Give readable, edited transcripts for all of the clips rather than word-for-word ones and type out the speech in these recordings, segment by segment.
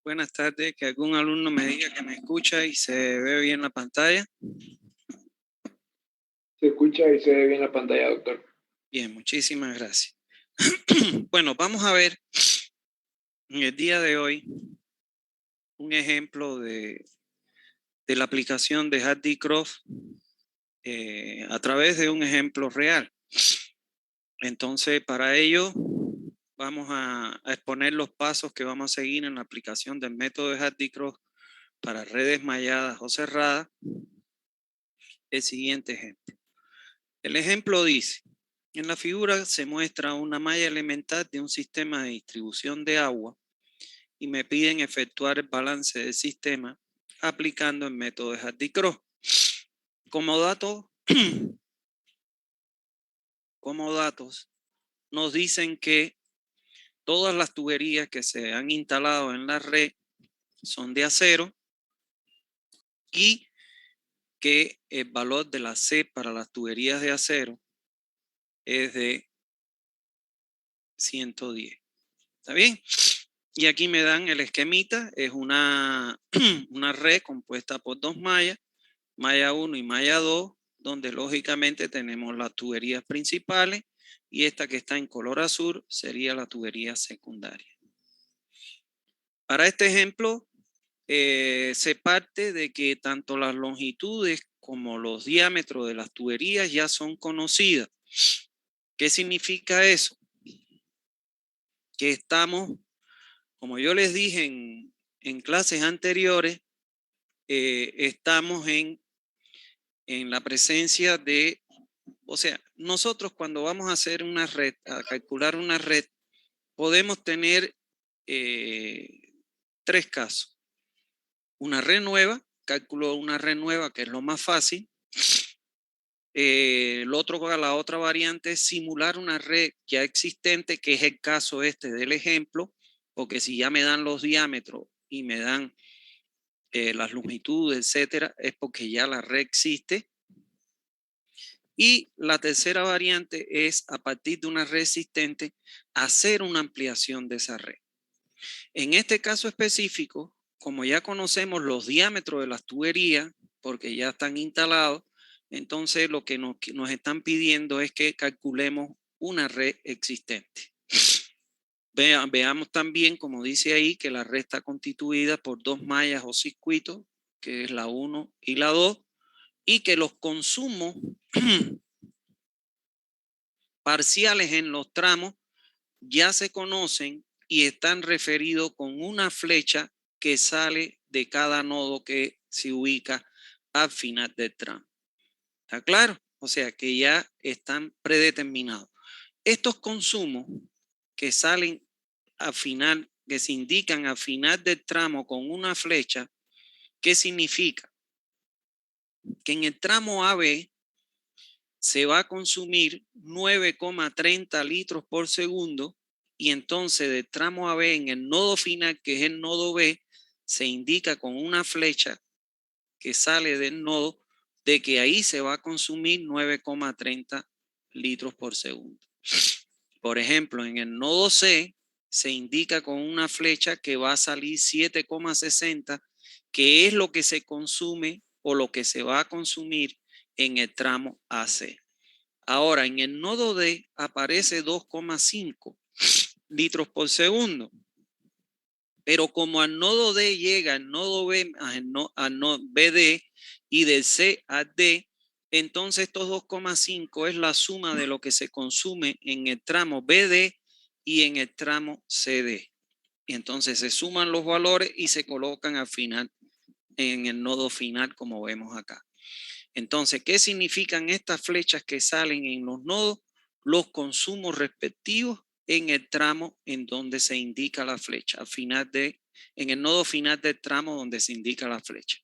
Buenas tardes, que algún alumno me diga que me escucha y se ve bien la pantalla. Se escucha y se ve bien la pantalla, doctor. Bien, muchísimas gracias. Bueno, vamos a ver en el día de hoy un ejemplo de la aplicación de Hardy-Croft a través de un ejemplo real. Entonces, para ello, vamos a exponer los pasos que vamos a seguir en la aplicación del método de Hardy-Croft para redes malladas o cerradas. El siguiente ejemplo. El ejemplo dice, en la figura se muestra una malla elemental de un sistema de distribución de agua y me piden efectuar el balance del sistema aplicando el método de Hardy-Croft. Como datos, nos dicen que todas las tuberías que se han instalado en la red son de acero y que el valor de la C para las tuberías de acero es de 110. ¿Está bien? Y aquí me dan el esquemita, es una red compuesta por dos mallas, malla 1 y malla 2, donde lógicamente tenemos las tuberías principales y esta que está en color azul sería la tubería secundaria. Para este ejemplo, se parte de que tanto las longitudes como los diámetros de las tuberías ya son conocidas. ¿Qué significa eso? Que estamos, como yo les dije en clases anteriores, estamos en la presencia de, o sea, nosotros cuando vamos a hacer una red, a calcular una red, podemos tener tres casos. Una red nueva, cálculo una red nueva, que es lo más fácil. La otra variante es simular una red ya existente, que es el caso este del ejemplo, porque si ya me dan los diámetros y me dan las longitudes, etcétera, es porque ya la red existe. Y la tercera variante es, a partir de una red existente, hacer una ampliación de esa red. En este caso específico, como ya conocemos los diámetros de las tuberías, porque ya están instalados, entonces lo que nos están pidiendo es que calculemos una red existente. Veamos también, como dice ahí, que la red está constituida por dos mallas o circuitos, que es la 1 y la 2, y que los consumos parciales en los tramos ya se conocen y están referidos con una flecha que sale de cada nodo que se ubica al final del tramo. ¿Está claro? O sea que ya están predeterminados. Estos consumos que salen al final, que se indican al final del tramo con una flecha, ¿qué significa? Que en el tramo AB se va a consumir 9,30 litros por segundo y entonces del tramo AB en el nodo final, que es el nodo B, se indica con una flecha que sale del nodo de que ahí se va a consumir 9,30 litros por segundo. Por ejemplo, en el nodo C se indica con una flecha que va a salir 7,60, que es lo que se consume o lo que se va a consumir en el tramo AC. Ahora, en el nodo D aparece 2,5 litros por segundo. Pero como al nodo D llega el nodo B al nodo BD y del C a D, entonces estos 2,5 es la suma de lo que se consume en el tramo BD y en el tramo CD. Y entonces se suman los valores y se colocan al final, en el nodo final, como vemos acá. Entonces, ¿qué significan estas flechas que salen en los nodos? Los consumos respectivos en el tramo en donde se indica la flecha, en el nodo final del tramo donde se indica la flecha.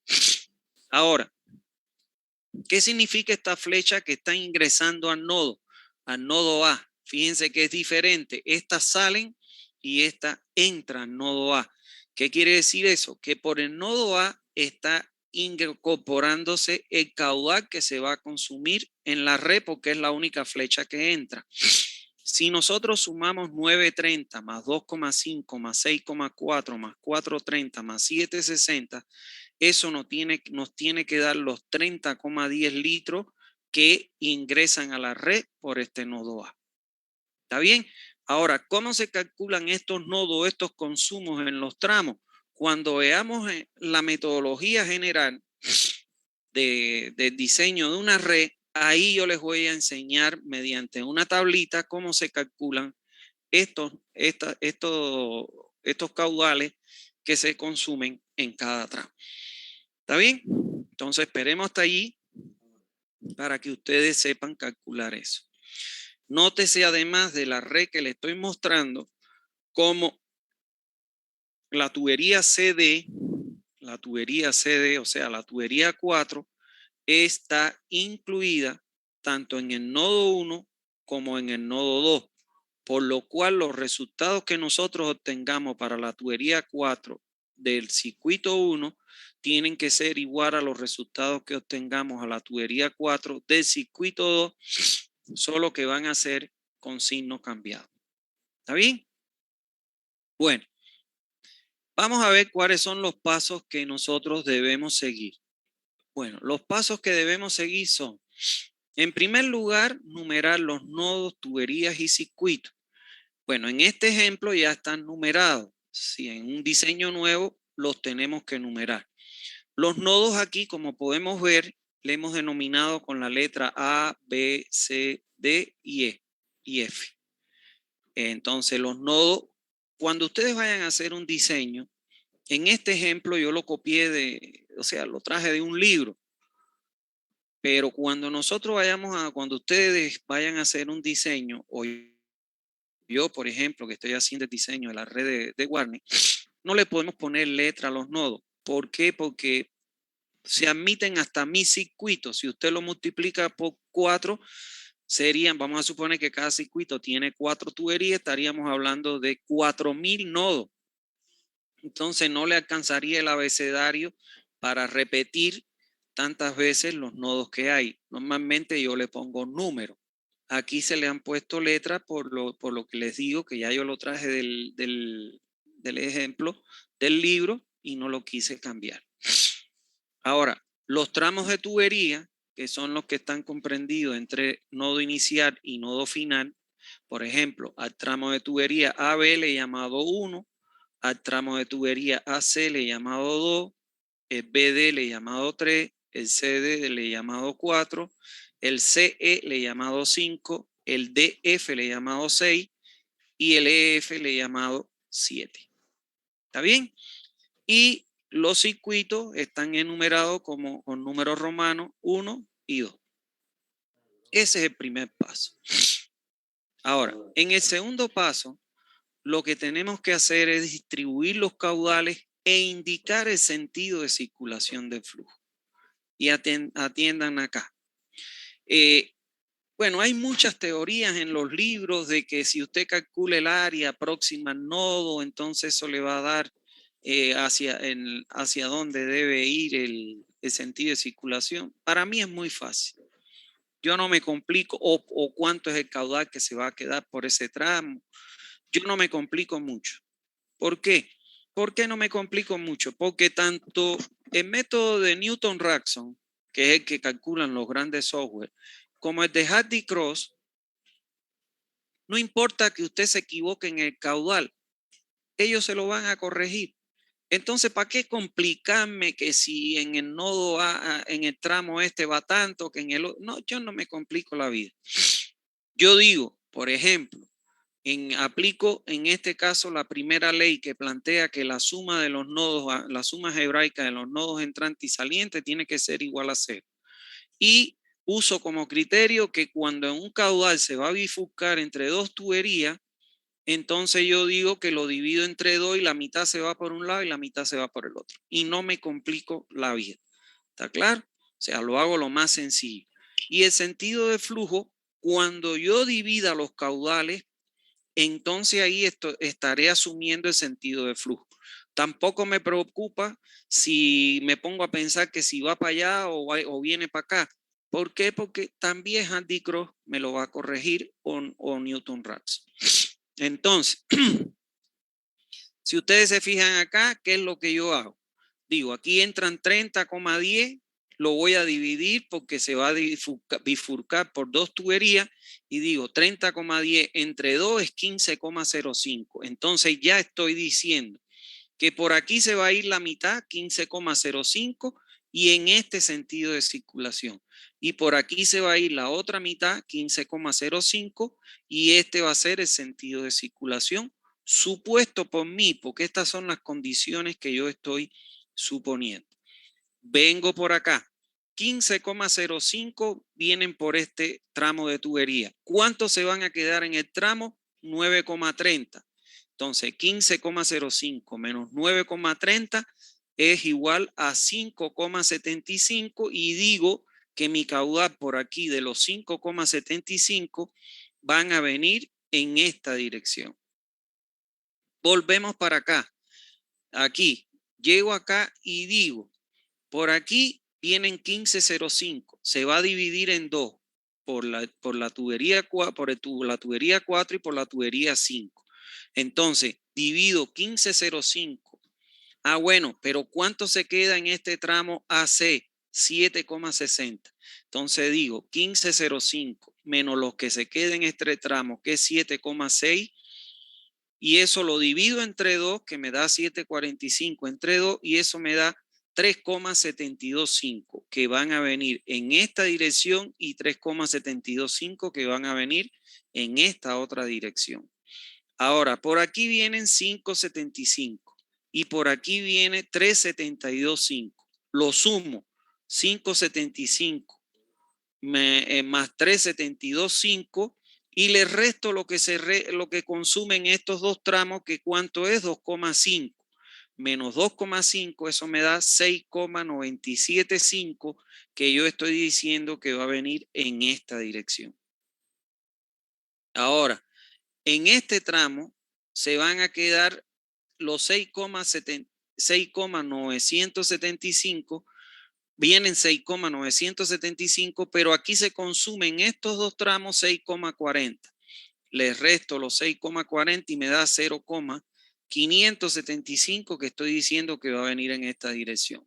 Ahora, ¿qué significa esta flecha que está ingresando al nodo A? Fíjense que es diferente. Estas salen y esta entra al nodo A. ¿Qué quiere decir eso? Que por el nodo A está incorporándose el caudal que se va a consumir en la red porque es la única flecha que entra. Si nosotros sumamos 930 más 2,5 más 6,4 más 430 más 760, eso nos tiene que dar los 30,10 litros que ingresan a la red por este nodo A. ¿Está bien? Ahora, ¿cómo se calculan estos nodos, estos consumos en los tramos? Cuando veamos la metodología general de diseño de una red, ahí yo les voy a enseñar mediante una tablita cómo se calculan estos caudales que se consumen en cada tramo. ¿Está bien? Entonces esperemos hasta allí para que ustedes sepan calcular eso. Nótese además de la red que le estoy mostrando, como la tubería CD, o sea, la tubería 4, está incluida tanto en el nodo 1 como en el nodo 2, por lo cual los resultados que nosotros obtengamos para la tubería 4 del circuito 1 tienen que ser igual a los resultados que obtengamos a la tubería 4 del circuito 2, solo que van a ser con signo cambiado. ¿Está bien? Bueno, vamos a ver cuáles son los pasos que nosotros debemos seguir. Bueno, los pasos que debemos seguir son, en primer lugar, numerar los nodos, tuberías y circuitos. Bueno, en este ejemplo ya están numerados. Si en un diseño nuevo los tenemos que numerar. Los nodos aquí, como podemos ver, le hemos denominado con la letra A, B, C, D y E y F. Entonces, los nodos, cuando ustedes vayan a hacer un diseño, en este ejemplo yo lo copié lo traje de un libro. Pero cuando cuando ustedes vayan a hacer un diseño, o yo, por ejemplo, que estoy haciendo el diseño de la red de Warner, no le podemos poner letra a los nodos. ¿Por qué? Porque se admiten hasta 1000 circuitos. Si usted lo multiplica por 4, vamos a suponer que cada circuito tiene 4 tuberías, estaríamos hablando de 4000 nodos. Entonces no le alcanzaría el abecedario para repetir tantas veces los nodos que hay. Normalmente yo le pongo números. Aquí se le han puesto letras por lo que les digo, que ya yo lo traje del ejemplo del libro y no lo quise cambiar. Ahora, los tramos de tubería, que son los que están comprendidos entre nodo inicial y nodo final, por ejemplo, al tramo de tubería AB le he llamado 1, al tramo de tubería AC le he llamado 2, el BD le he llamado 3, el CD le he llamado 4, el CE le he llamado 5, el DF le he llamado 6 y el EF le he llamado 7. ¿Está bien? Y los circuitos están enumerados con números romanos 1 y 2. Ese es el primer paso. Ahora, en el segundo paso, lo que tenemos que hacer es distribuir los caudales e indicar el sentido de circulación del flujo. Y atiendan acá. Bueno, hay muchas teorías en los libros de que si usted calcula el área próxima al nodo, entonces eso le va a dar hacia dónde debe ir el sentido de circulación. Para mí es muy fácil. Yo no me complico, o cuánto es el caudal que se va a quedar por ese tramo. Yo no me complico mucho. ¿Por qué? ¿Por qué no me complico mucho? Porque tanto el método de Newton-Raphson, que es el que calculan los grandes software, como el de Hardy-Cross, no importa que usted se equivoque en el caudal, ellos se lo van a corregir. Entonces, ¿para qué complicarme que si en el nodo A, en el tramo este va tanto, que en el otro? No, yo no me complico la vida. Yo digo, por ejemplo, aplico en este caso la primera ley que plantea que la suma de los nodos, la suma algebraica de los nodos entrantes y salientes tiene que ser igual a 0. Y uso como criterio que cuando en un caudal se va a bifurcar entre dos tuberías, entonces yo digo que lo divido entre 2 y la mitad se va por un lado y la mitad se va por el otro. Y no me complico la vida. ¿Está claro? O sea, lo hago lo más sencillo. Y el sentido de flujo Cuando yo divida los caudales, entonces ahí estaré asumiendo el sentido de flujo. Tampoco me preocupa si me pongo a pensar que si va para allá o viene para acá. ¿Por qué? Porque también Andy Cross me lo va a corregir o Newton Raps. Entonces, si ustedes se fijan acá, ¿qué es lo que yo hago? Digo, aquí entran 30,10, lo voy a dividir porque se va a bifurcar por dos tuberías y digo 30,10 entre 2 es 15,05. Entonces ya estoy diciendo que por aquí se va a ir la mitad, 15,05, y en este sentido de circulación. Y por aquí se va a ir la otra mitad, 15,05, y este va a ser el sentido de circulación supuesto por mí, porque estas son las condiciones que yo estoy suponiendo. Vengo por acá. 15,05 vienen por este tramo de tubería. ¿Cuántos se van a quedar en el tramo? 9,30. Entonces, 15,05 menos 9,30 es igual a 5,75 y digo que mi caudal por aquí de los 5,75 van a venir en esta dirección. Volvemos para acá. Aquí, llego acá y digo, por aquí vienen 15,05. Se va a dividir en dos, por la tubería 4, la tubería 4 y por la tubería 5. Entonces, divido 15,05. Ah, bueno, pero ¿cuánto se queda en este tramo AC? 7,60. Entonces digo 15,05 menos los que se queden en este tramo, que es 7,6. Y eso lo divido entre 2, que me da 7,45 entre 2, y eso me da 3,725 que van a venir en esta dirección y 3,725 que van a venir en esta otra dirección. Ahora, por aquí vienen 5,75 y por aquí viene 3,725. Lo sumo, 5,75 más 3,725 y le resto lo que consumen estos dos tramos, que cuánto es 2,5 menos 2,5, eso me da 6,975 que yo estoy diciendo que va a venir en esta dirección. Ahora, en este tramo se van a quedar los 6,975, vienen 6,975, pero aquí se consumen estos dos tramos 6,40. Les resto los 6,40 y me da 0,575 que estoy diciendo que va a venir en esta dirección.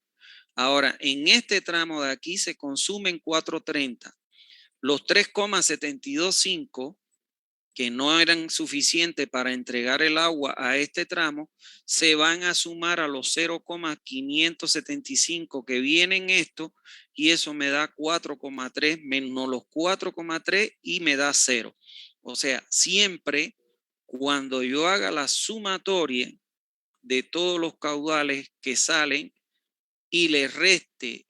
Ahora, en este tramo de aquí se consumen 4,30. Los 3,725 que no eran suficientes para entregar el agua a este tramo, se van a sumar a los 0,575 que vienen esto, y eso me da 4,3 menos los 4,3 y me da 0. O sea, siempre cuando yo haga la sumatoria de todos los caudales que salen y le reste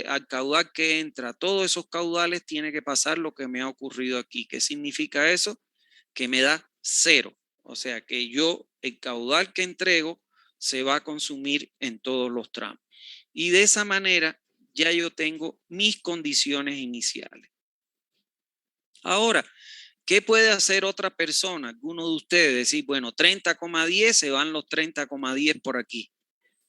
al caudal que entra, todos esos caudales, tiene que pasar lo que me ha ocurrido aquí. ¿Qué significa eso? Que me da 0. O sea que yo, el caudal que entrego, se va a consumir en todos los tramos. Y de esa manera ya yo tengo mis condiciones iniciales. Ahora, ¿qué puede hacer otra persona? Alguno de ustedes decir, bueno, 30,10 se van los 30,10 por aquí.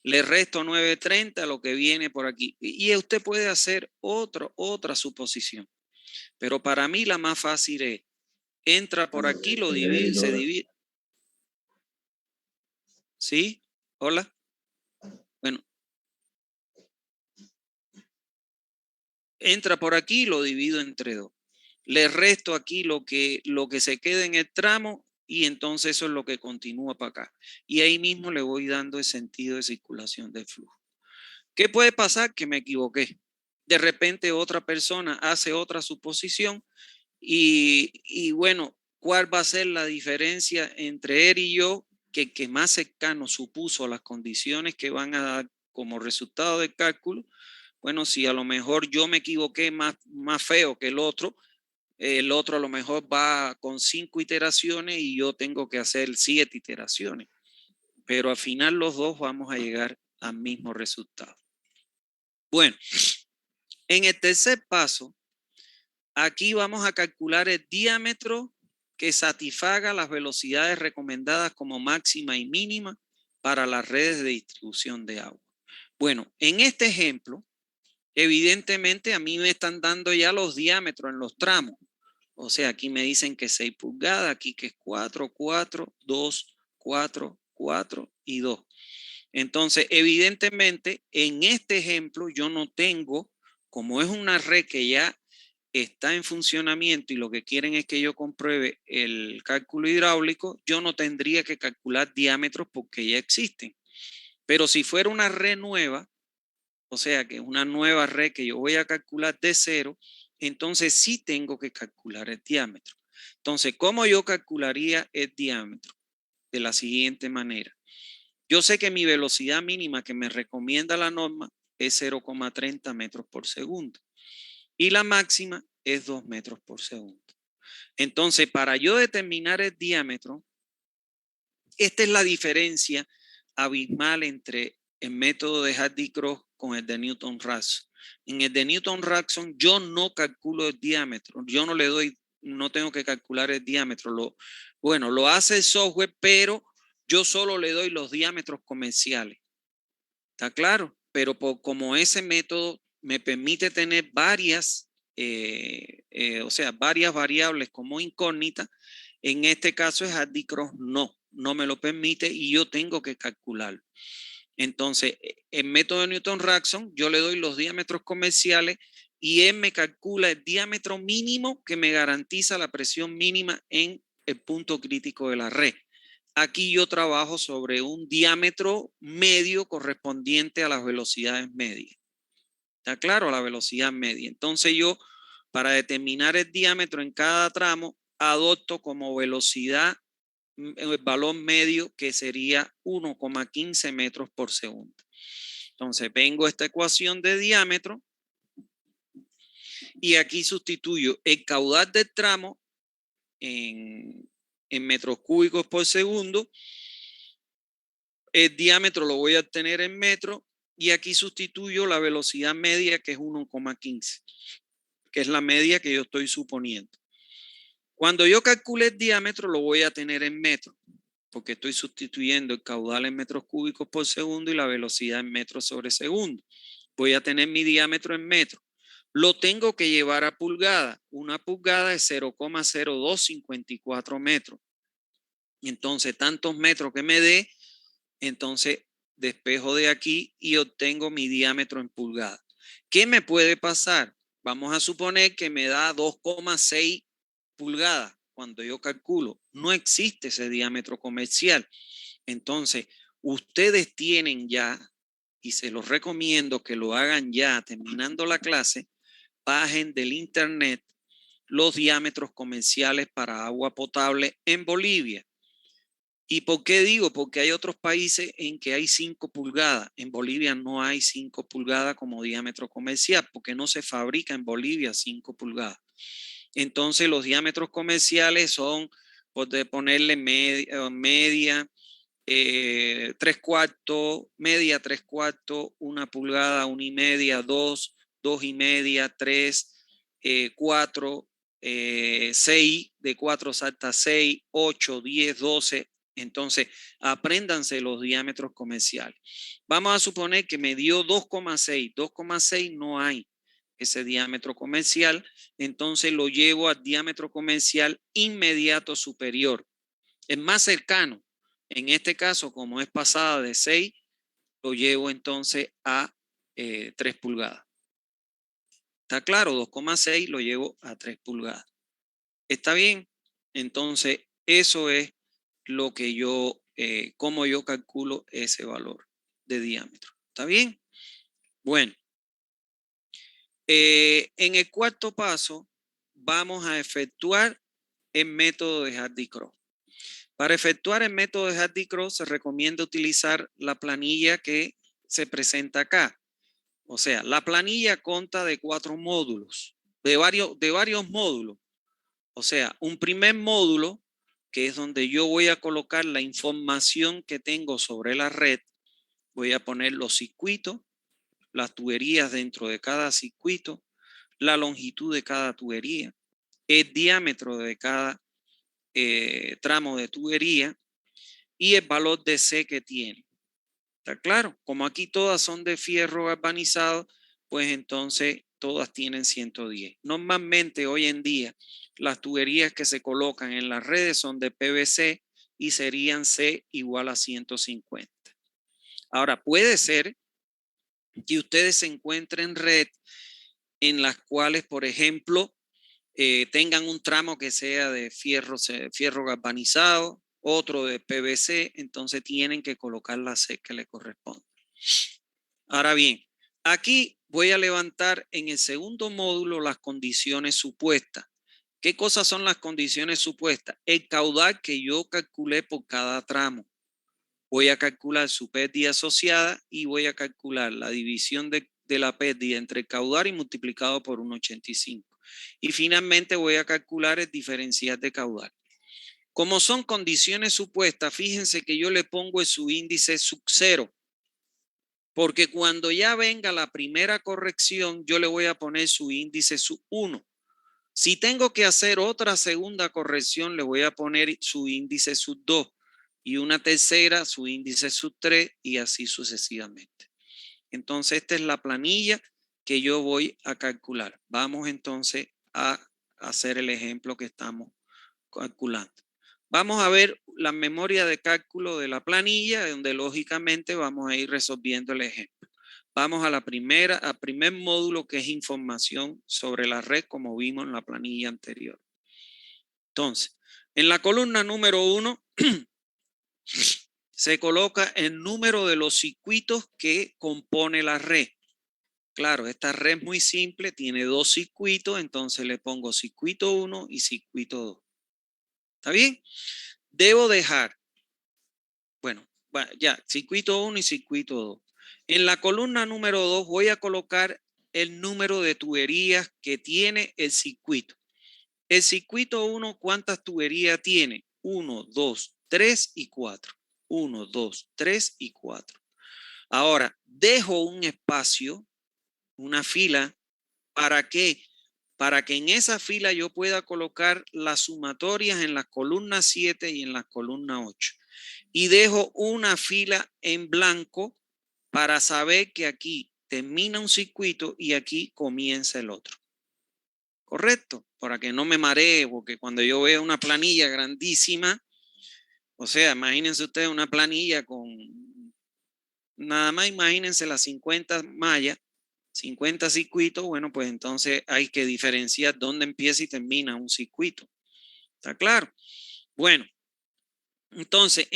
Le resto 9,30 lo que viene por aquí. Y usted puede hacer otra suposición. Pero para mí la más fácil es, entra por aquí, lo divide, se divide. ¿Sí? Hola. Bueno. Entra por aquí, lo divido entre 2. Le resto aquí lo que se quede en el tramo y entonces eso es lo que continúa para acá. Y ahí mismo le voy dando el sentido de circulación del flujo. ¿Qué puede pasar? Que me equivoqué. De repente otra persona hace otra suposición y bueno, ¿cuál va a ser la diferencia entre él y yo? Que el que más cercano supuso las condiciones que van a dar como resultado del cálculo. Bueno, si a lo mejor yo me equivoqué más feo que el otro a lo mejor va con 5 iteraciones y yo tengo que hacer 7 iteraciones. Pero al final los dos vamos a llegar al mismo resultado. Bueno, en el tercer paso, Aquí vamos a calcular el diámetro que satisfaga las velocidades recomendadas como máxima y mínima para las redes de distribución de agua. Bueno, en este ejemplo, evidentemente a mí me están dando ya los diámetros en los tramos. O sea, aquí me dicen que 6 pulgadas, aquí que es 4, 4, 2, 4, 4 y 2. Entonces, evidentemente, en este ejemplo yo no tengo, como es una red que ya está en funcionamiento y lo que quieren es que yo compruebe el cálculo hidráulico, yo no tendría que calcular diámetros porque ya existen. Pero si fuera una red nueva, o sea que es una nueva red que yo voy a calcular de cero, entonces sí tengo que calcular el diámetro. Entonces, ¿cómo yo calcularía el diámetro? De la siguiente manera. Yo sé que mi velocidad mínima que me recomienda la norma es 0,30 metros por segundo y la máxima es 2 metros por segundo. Entonces, para yo determinar el diámetro, esta es la diferencia abismal entre el método de Hardy-Cross con el de Newton-Raphson. En el de Newton-Raphson yo no calculo el diámetro, yo no le doy, no tengo que calcular el diámetro. Bueno, lo hace el software, pero yo solo le doy los diámetros comerciales. ¿Está claro? Pero como ese método me permite tener varias, o sea, varias variables como incógnita, en este caso es Hardy-Cross no me lo permite y yo tengo que calcularlo. Entonces, en método de Newton-Raphson, yo le doy los diámetros comerciales y él me calcula el diámetro mínimo que me garantiza la presión mínima en el punto crítico de la red. Aquí yo trabajo sobre un diámetro medio correspondiente a las velocidades medias. ¿Está claro? La velocidad media. Entonces yo, para determinar el diámetro en cada tramo, adopto como velocidad el valor medio que sería 1,15 metros por segundo. Entonces vengo a esta ecuación de diámetro y aquí sustituyo el caudal del tramo en metros cúbicos por segundo. El diámetro lo voy a obtener en metros y aquí sustituyo la velocidad media que es 1,15, que es la media que yo estoy suponiendo. Cuando yo calcule el diámetro lo voy a tener en metros, porque estoy sustituyendo el caudal en metros cúbicos por segundo y la velocidad en metros sobre segundo. Voy a tener mi diámetro en metros. Lo tengo que llevar a pulgada. Una pulgada es 0,0254 metros. Y entonces, tantos metros que me dé, entonces despejo de aquí y obtengo mi diámetro en pulgada. ¿Qué me puede pasar? Vamos a suponer que me da 2,6 pulgadas cuando yo calculo. No existe ese diámetro comercial. Entonces, ustedes tienen ya, y se los recomiendo que lo hagan ya terminando la clase, bajen del internet los diámetros comerciales para agua potable en Bolivia. ¿Y por qué digo? Porque hay otros países en que hay 5 pulgadas. En Bolivia no hay 5 pulgadas como diámetro comercial, porque no se fabrica en Bolivia 5 pulgadas. Entonces los diámetros comerciales son, pues, de ponerle media, 3/4, media 3/4, 1 pulgada, 1,5, 2, 2,5, 3, 4, 6, de 4 salta 6, 8, 10, 12. Entonces, apréndanse los diámetros comerciales. Vamos a suponer que me dio 2,6. 2,6 no hay ese diámetro comercial. Entonces lo llevo al diámetro comercial inmediato superior. Es más cercano. En este caso, como es pasada de 6, lo llevo entonces a 3 pulgadas. ¿Está claro? 2,6 lo llevo a 3 pulgadas. ¿Está bien? Entonces, eso es lo que yo, cómo yo calculo ese valor de diámetro. ¿Está bien? Bueno, en el cuarto paso vamos a efectuar el método de Hardy-Cross. Para efectuar el método de Hardy-Cross se recomienda utilizar la planilla que se presenta acá. O sea, la planilla consta de 4 módulos, de varios módulos. O sea, un primer módulo, que es donde yo voy a colocar la información que tengo sobre la red. Voy a poner los circuitos, las tuberías dentro de cada circuito, la longitud de cada tubería, el diámetro de cada tramo de tubería y el valor de C que tiene. ¿Está claro? Como aquí todas son de fierro galvanizado, pues entonces todas tienen 110. Normalmente hoy en día las tuberías que se colocan en las redes son de PVC y serían C igual a 150. Ahora puede ser que ustedes se encuentren red en las cuales, por ejemplo, tengan un tramo que sea de fierro galvanizado, otro de PVC, entonces tienen que colocar la C que le corresponde. Ahora bien, aquí voy a levantar en el segundo módulo las condiciones supuestas. ¿Qué cosas son las condiciones supuestas? El caudal que yo calculé por cada tramo. Voy a calcular su pérdida asociada y voy a calcular la división de la pérdida entre el caudal y multiplicado por 1,85. Y finalmente voy a calcular el diferencial de caudal. Como son condiciones supuestas, fíjense que yo le pongo el subíndice sub 0. Porque cuando ya venga la primera corrección, yo le voy a poner su índice sub 1. Si tengo que hacer otra segunda corrección, le voy a poner su índice sub 2 y una tercera, su índice sub 3 y así sucesivamente. Entonces, esta es la planilla que yo voy a calcular. Vamos entonces a hacer el ejemplo que estamos calculando. Vamos a ver la memoria de cálculo de la planilla, donde lógicamente vamos a ir resolviendo el ejemplo. Vamos a al primer módulo, que es información sobre la red, como vimos en la planilla anterior. Entonces, en la columna número 1 se coloca el número de los circuitos que compone la red. Claro, esta red es muy simple, tiene 2 circuitos, entonces le pongo circuito 1 y circuito 2. ¿Está bien? Debo dejar, bueno, ya, circuito 1 y circuito 2. En la columna número 2 voy a colocar el número de tuberías que tiene el circuito. El circuito 1, ¿cuántas tuberías tiene? 1, 2, 3 y 4. 1, 2, 3 y 4. Ahora, dejo un espacio, una fila, ¿para qué? Para que en esa fila yo pueda colocar las sumatorias en las columnas 7 y en las columnas 8. Y dejo una fila en blanco para saber que aquí termina un circuito y aquí comienza el otro. ¿Correcto? Para que no me maree, porque cuando yo veo una planilla grandísima, o sea, imagínense ustedes una planilla con, nada más imagínense las 50 mallas, 50 circuitos, bueno, pues entonces hay que diferenciar dónde empieza y termina un circuito. ¿Está claro? Bueno, entonces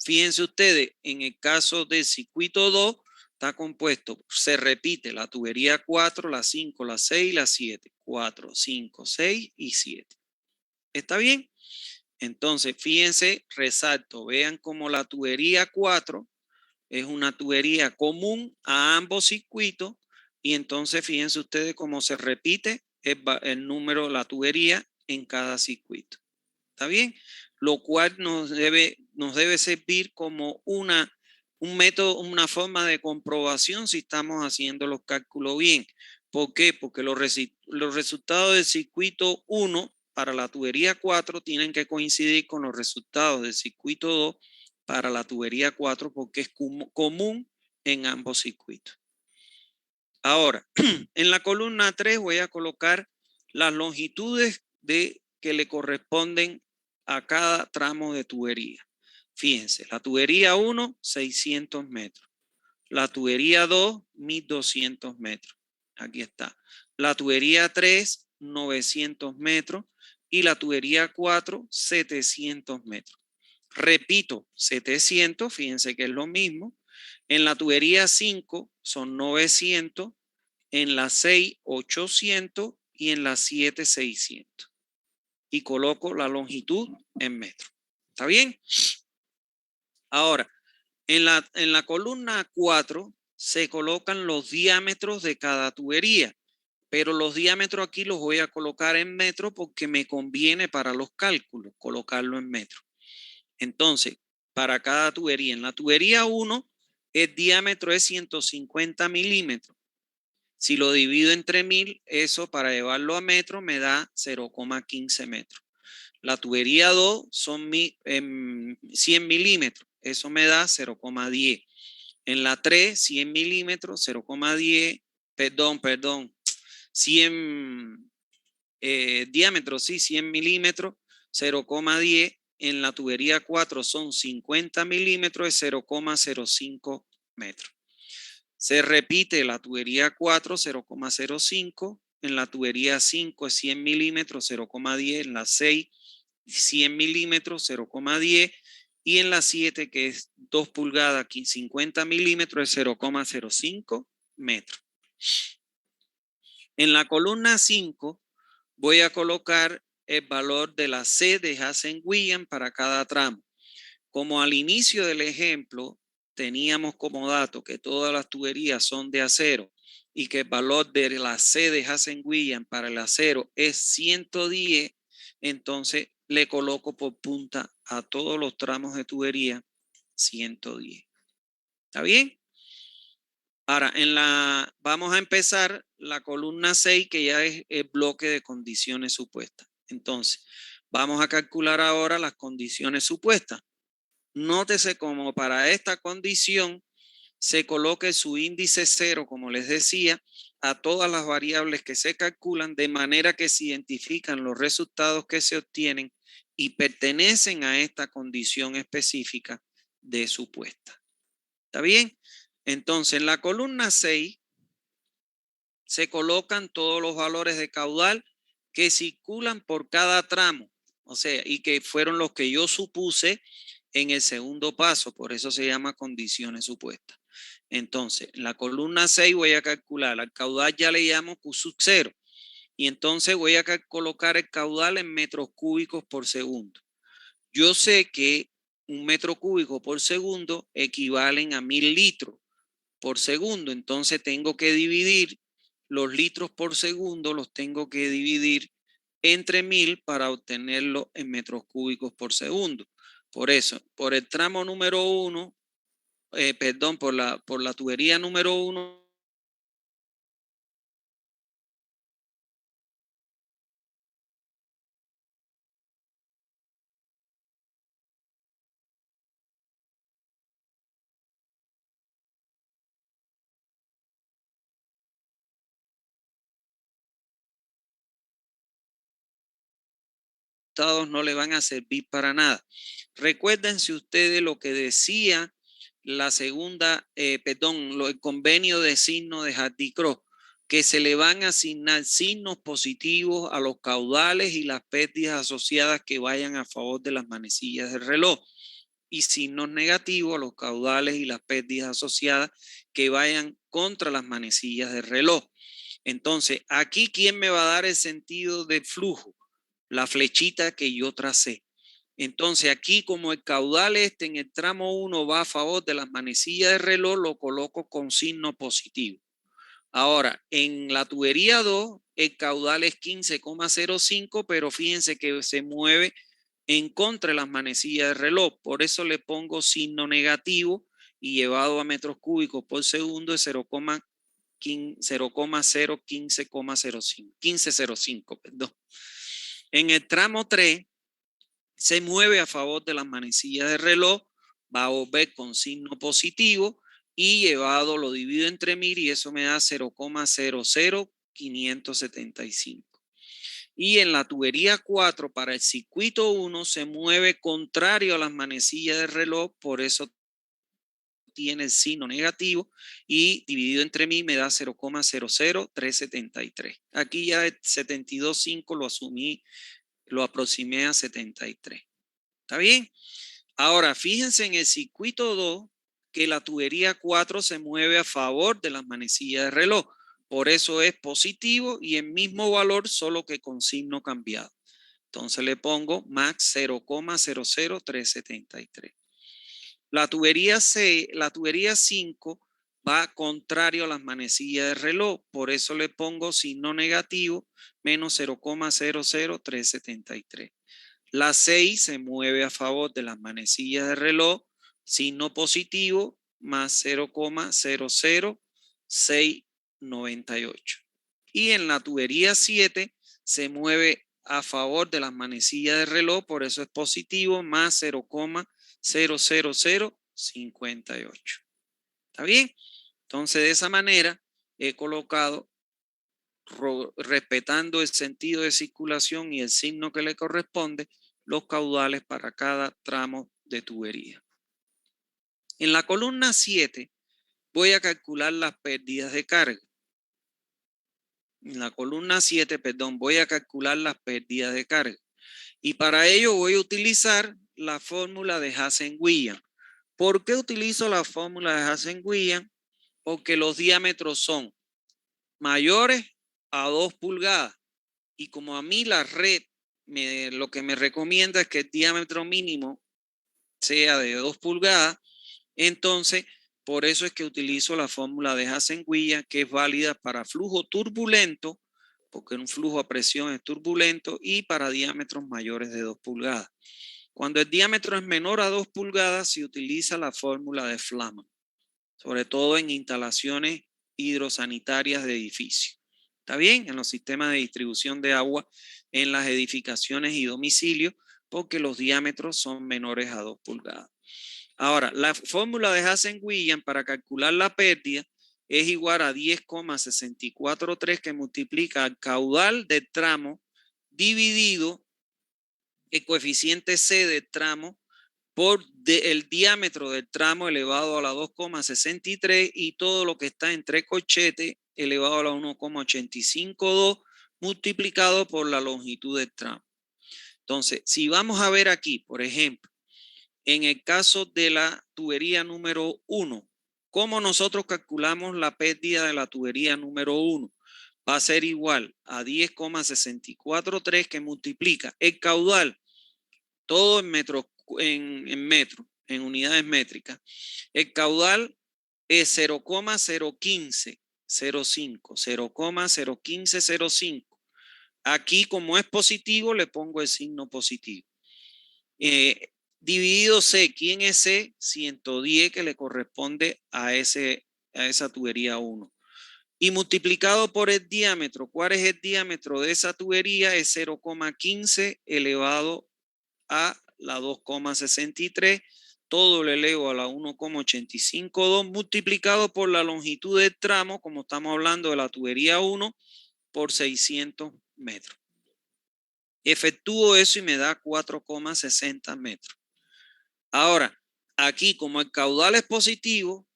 fíjense ustedes, en el caso del circuito 2, está compuesto, se repite la tubería 4, la 5, la 6 y la 7. 4, 5, 6 y 7. ¿Está bien? Entonces, fíjense, resalto, vean como la tubería 4 es una tubería común a ambos circuitos y entonces fíjense ustedes cómo se repite el número, la tubería en cada circuito. ¿Está bien? Lo cual nos debe servir como un método, una forma de comprobación si estamos haciendo los cálculos bien. ¿Por qué? Porque los resultados del circuito 1 para la tubería 4 tienen que coincidir con los resultados del circuito 2 para la tubería 4 porque es común en ambos circuitos. Ahora, en la columna 3 voy a colocar las longitudes que le corresponden a cada tramo de tubería. Fíjense, la tubería 1, 600 metros. La tubería 2, 1200 metros. Aquí está. La tubería 3, 900 metros. Y la tubería 4, 700 metros. Repito, 700, fíjense que es lo mismo. En la tubería 5 son 900. En la 6, 800. Y en la 7, 600. Y coloco la longitud en metros. ¿Está bien? Ahora, en la columna 4 se colocan los diámetros de cada tubería, pero los diámetros aquí los voy a colocar en metros porque me conviene para los cálculos colocarlo en metros. Entonces, para cada tubería, en la tubería 1, el diámetro es 150 milímetros. Si lo divido entre 1000, eso para llevarlo a metro me da 0,15 metros. La tubería 2 son 100 milímetros, eso me da 0,10. En la 3, 100 milímetros, 0,10, perdón, 100 diámetros, sí, 100 milímetros, 0,10. En la tubería 4 son 50 milímetros, es 0,05 metros. Se repite la tubería 4, 0,05. En la tubería 5 es 100 milímetros, 0,10. En la 6, 100 milímetros, 0,10. Y en la 7, que es 2 pulgadas, 50 milímetros, es 0,05 metros. En la columna 5 voy a colocar el valor de la C de Hazen-Williams para cada tramo. Como al inicio del ejemplo teníamos como dato que todas las tuberías son de acero y que el valor de la C de Hazen-Williams para el acero es 110, entonces le coloco por punta a todos los tramos de tubería 110. ¿Está bien? Ahora, vamos a empezar la columna 6, que ya es el bloque de condiciones supuestas. Entonces, vamos a calcular ahora las condiciones supuestas. Nótese como para esta condición se coloque su índice 0, como les decía, a todas las variables que se calculan, de manera que se identifican los resultados que se obtienen y pertenecen a esta condición específica de supuesta. ¿Está bien? Entonces, en la columna 6 se colocan todos los valores de caudal que circulan por cada tramo, o sea, y que fueron los que yo supuse en el segundo paso, por eso se llama condiciones supuestas. Entonces, en la columna 6 voy a calcular, al caudal ya le llamo Q sub 0, y entonces voy a colocar el caudal en metros cúbicos por segundo. Yo sé que un metro cúbico por segundo equivalen a 1000 litros por segundo, entonces tengo que dividir los litros por segundo, los tengo que dividir entre 1000 para obtenerlo en metros cúbicos por segundo. Por eso, por el tramo número 1, por la tubería número 1, no le van a servir para nada. Recuérdense ustedes lo que decía la segunda, el convenio de signo de Hardy-Cross, que se le van a asignar signos positivos a los caudales y las pérdidas asociadas que vayan a favor de las manecillas del reloj, y signos negativos a los caudales y las pérdidas asociadas que vayan contra las manecillas del reloj. Entonces, aquí, ¿quién me va a dar el sentido de flujo? La flechita que yo tracé. Entonces, aquí, como el caudal en el tramo 1 va a favor de las manecillas de reloj, lo coloco con signo positivo. Ahora, en la tubería 2, el caudal es 15,05, pero fíjense que se mueve en contra de las manecillas de reloj. Por eso le pongo signo negativo y llevado a metros cúbicos por segundo es 0,015,05, perdón. En el tramo 3 se mueve a favor de las manecillas de reloj, va a volver con signo positivo y llevado lo divido entre 1000 y eso me da 0,00575. Y en la tubería 4 para el circuito 1 se mueve contrario a las manecillas de reloj, por eso tiene el signo negativo y dividido entre 1000 me da 0,00373. Aquí ya el 72.5 lo asumí, lo aproximé a 73. ¿Está bien? Ahora, fíjense en el circuito 2 que la tubería 4 se mueve a favor de las manecillas de reloj. Por eso es positivo y el mismo valor, solo que con signo cambiado. Entonces le pongo max 0,00373. La tubería 5 va contrario a las manecillas de reloj. Por eso le pongo signo negativo menos 0,00373. La 6 se mueve a favor de las manecillas de reloj, signo positivo más 0,006 0,98. Y en la tubería 7 se mueve a favor de las manecillas de reloj, por eso es positivo, más 0,00058. ¿Está bien? Entonces, de esa manera he colocado, respetando el sentido de circulación y el signo que le corresponde, los caudales para cada tramo de tubería. En la columna 7 voy a calcular las pérdidas de carga. En la columna 7, perdón, voy a calcular las pérdidas de carga. Y para ello voy a utilizar la fórmula de Hazen-Williams. ¿Por qué utilizo la fórmula de Hazen-Williams? Porque los diámetros son mayores a 2 pulgadas. Y como a mí la red lo que me recomienda es que el diámetro mínimo sea de 2 pulgadas, entonces por eso es que utilizo la fórmula de Hazen-Williams, que es válida para flujo turbulento, porque un flujo a presión es turbulento, y para diámetros mayores de 2 pulgadas. Cuando el diámetro es menor a 2 pulgadas, se utiliza la fórmula de Flaman, sobre todo en instalaciones hidrosanitarias de edificios. ¿Está bien? En los sistemas de distribución de agua en las edificaciones y domicilios, porque los diámetros son menores a 2 pulgadas. Ahora, la fórmula de Hazen-Williams para calcular la pérdida es igual a 10,643 que multiplica el caudal del tramo dividido el coeficiente C del tramo por el diámetro del tramo elevado a la 2,63 y todo lo que está entre corchetes elevado a la 1,852 multiplicado por la longitud del tramo. Entonces, si vamos a ver aquí, por ejemplo, en el caso de la tubería número 1, ¿cómo nosotros calculamos la pérdida de la tubería número 1? Va a ser igual a 10,643 que multiplica el caudal, todo en metros, en unidades métricas. El caudal es 0,01505, 0,01505. Aquí, como es positivo, le pongo el signo positivo. Dividido C, ¿quién es C? 110 que le corresponde a esa tubería 1. Y multiplicado por el diámetro, ¿cuál es el diámetro de esa tubería? Es 0,15 elevado a la 2,63, todo lo elevo a la 1,852 multiplicado por la longitud del tramo, como estamos hablando de la tubería 1, por 600 metros. Efectúo eso y me da 4,60 metros. Ahora, aquí como el caudal es positivo,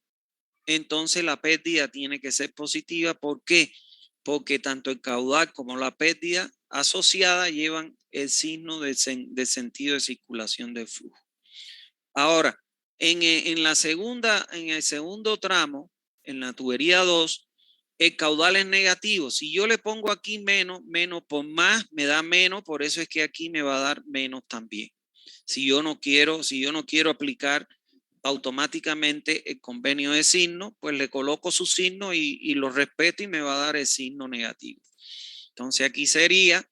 entonces la pérdida tiene que ser positiva. ¿Por qué? Porque tanto el caudal como la pérdida asociada llevan el signo de sentido de circulación del flujo. Ahora, en el segundo tramo, en la tubería 2, el caudal es negativo. Si yo le pongo aquí menos por más, me da menos, por eso es que aquí me va a dar menos también. Si yo no quiero aplicar automáticamente el convenio de signo, pues le coloco su signo y lo respeto y me va a dar el signo negativo. Entonces aquí sería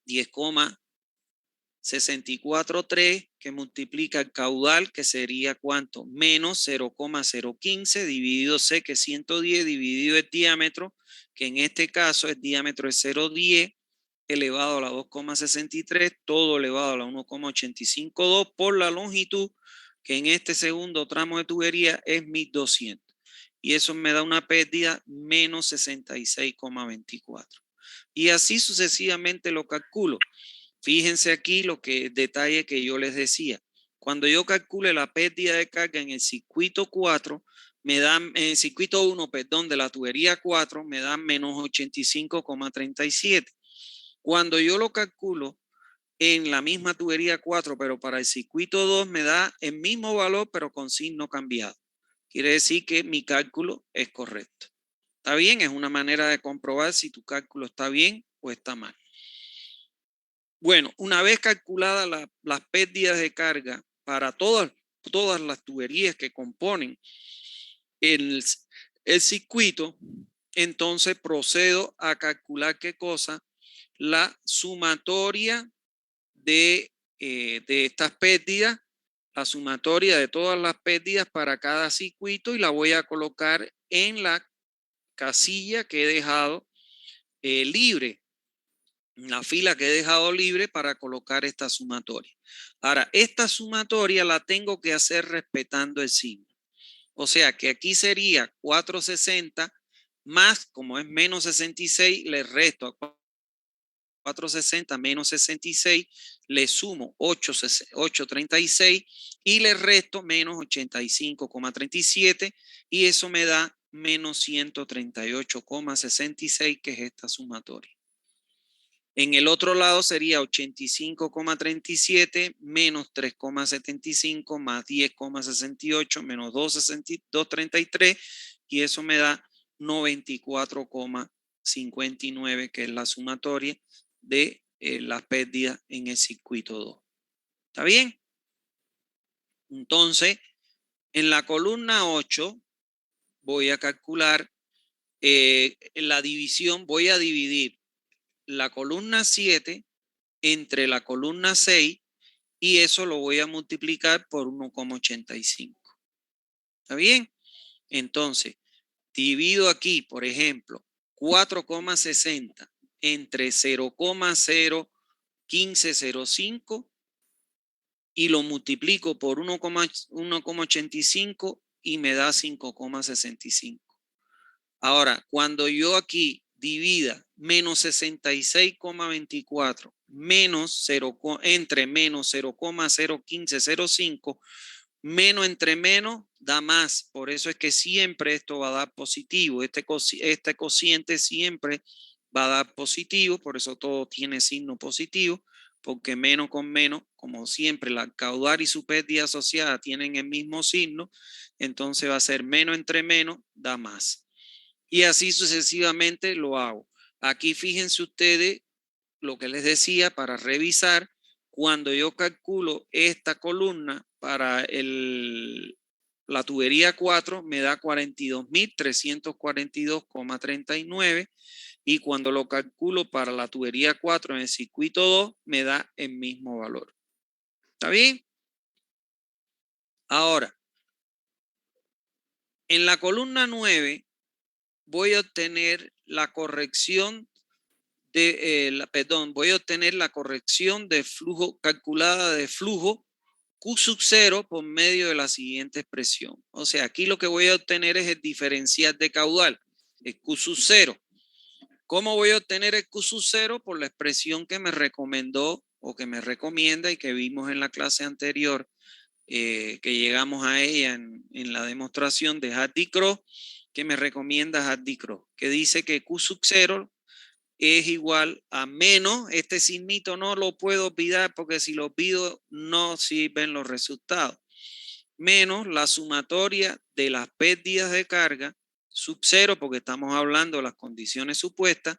10,643 que multiplica el caudal, que sería ¿cuánto? Menos 0,015 dividido C, que es 110, dividido el diámetro, que en este caso el diámetro es 0,10 elevado a la 2,63, todo elevado a la 1,852 por la longitud, que en este segundo tramo de tubería es 1200. Y eso me da una pérdida menos 66,24. Y así sucesivamente lo calculo. Fíjense aquí detalle que yo les decía. Cuando yo calcule la pérdida de carga en el circuito 4, en el circuito 1, perdón, de la tubería 4, me dan menos 85,37. Cuando yo lo calculo en la misma tubería 4, pero para el circuito 2 me da el mismo valor, pero con signo cambiado. Quiere decir que mi cálculo es correcto. ¿Está bien? Es una manera de comprobar si tu cálculo está bien o está mal. Bueno, una vez calculadas las pérdidas de carga para todas las tuberías que componen el circuito, entonces procedo a calcular ¿qué cosa? La sumatoria de estas pérdidas, la sumatoria de todas las pérdidas para cada circuito, y la voy a colocar en la casilla que he dejado libre, la fila que he dejado libre para colocar esta sumatoria. Ahora, esta sumatoria la tengo que hacer respetando el signo. O sea que aquí sería 460 más, como es menos 66, le resto a 460 menos 66, le sumo 836 y le resto menos 85,37 y eso me da menos 138,66, que es esta sumatoria. En el otro lado sería 85,37 menos 3,75 más 10,68 menos 2,33 y eso me da 94,59, que es la sumatoria de las pérdidas en el circuito 2. ¿Está bien? Entonces, en la columna 8 voy a calcular la división, voy a dividir la columna 7 entre la columna 6 y eso lo voy a multiplicar por 1,85. ¿Está bien? Entonces, divido aquí, por ejemplo, 4,60 entre 0,01505 y lo multiplico por 1,85 y me da 5,65. Ahora, cuando yo aquí divida menos 66,24 menos 0, entre menos 0,01505, menos entre menos da más. Por eso es que siempre esto va a dar positivo. Este cociente siempre va a dar positivo. Por eso todo tiene signo positivo. Porque menos con menos, como siempre, la caudal y su pérdida asociada tienen el mismo signo. Entonces va a ser menos entre menos, da más. Y así sucesivamente lo hago. Aquí fíjense ustedes lo que les decía para revisar. Cuando yo calculo esta columna para la tubería 4 me da 42.342,39 y cuando lo calculo para la tubería 4 en el circuito 2 me da el mismo valor. ¿Está bien? Ahora, en la columna 9 voy a obtener la corrección voy a obtener la corrección de flujo calculada de flujo Q sub 0 por medio de la siguiente expresión. O sea, aquí lo que voy a obtener es el diferencial de caudal, el Q sub 0. ¿Cómo voy a obtener el Q sub 0? Por la expresión que me recomendó o que me recomienda y que vimos en la clase anterior, que llegamos a ella en la demostración de Hardy-Cross, que me recomienda Hardy-Cross, que dice que Q sub 0 es igual a menos, este signito no lo puedo olvidar porque si lo olvido no sirven los resultados, menos la sumatoria de las pérdidas de carga sub 0, porque estamos hablando de las condiciones supuestas,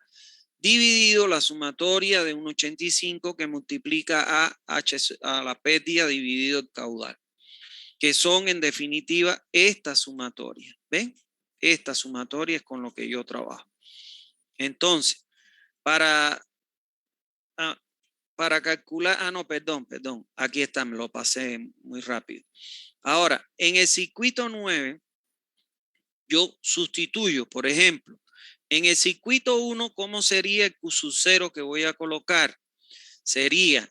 dividido la sumatoria de 1,85 que multiplica a la pérdida dividido el caudal, que son en definitiva esta sumatoria. ¿Ven? Esta sumatoria es con lo que yo trabajo. Entonces, para calcular, no, perdón, aquí está, me lo pasé muy rápido. Ahora, en el circuito 9, yo sustituyo, por ejemplo, en el circuito 1, ¿cómo sería el Q sub 0 que voy a colocar? Sería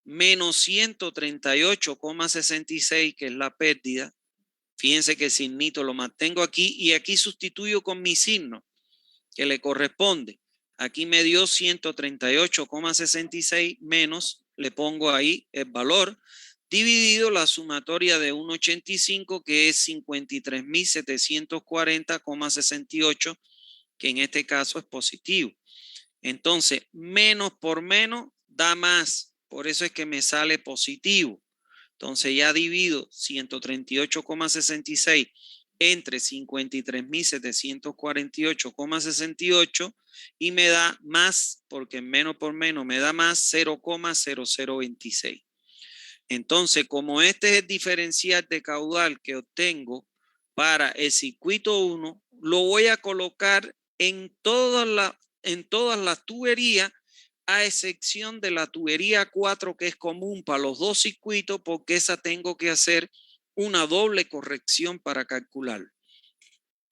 menos 138,66, que es la pérdida. Fíjense que el signito lo mantengo aquí y aquí sustituyo con mi signo que le corresponde. Aquí me dio 138,66 menos, le pongo ahí el valor, dividido la sumatoria de 1,85 que es 53.740,68, que en este caso es positivo. Entonces, menos por menos da más, por eso es que me sale positivo. Entonces ya divido 138,66 entre 53.748,68 y me da más, porque menos por menos me da más 0,0026. Entonces, como este es el diferencial de caudal que obtengo para el circuito 1, lo voy a colocar en todas las tuberías, a excepción de la tubería 4, que es común para los dos circuitos, porque esa tengo que hacer una doble corrección para calcular.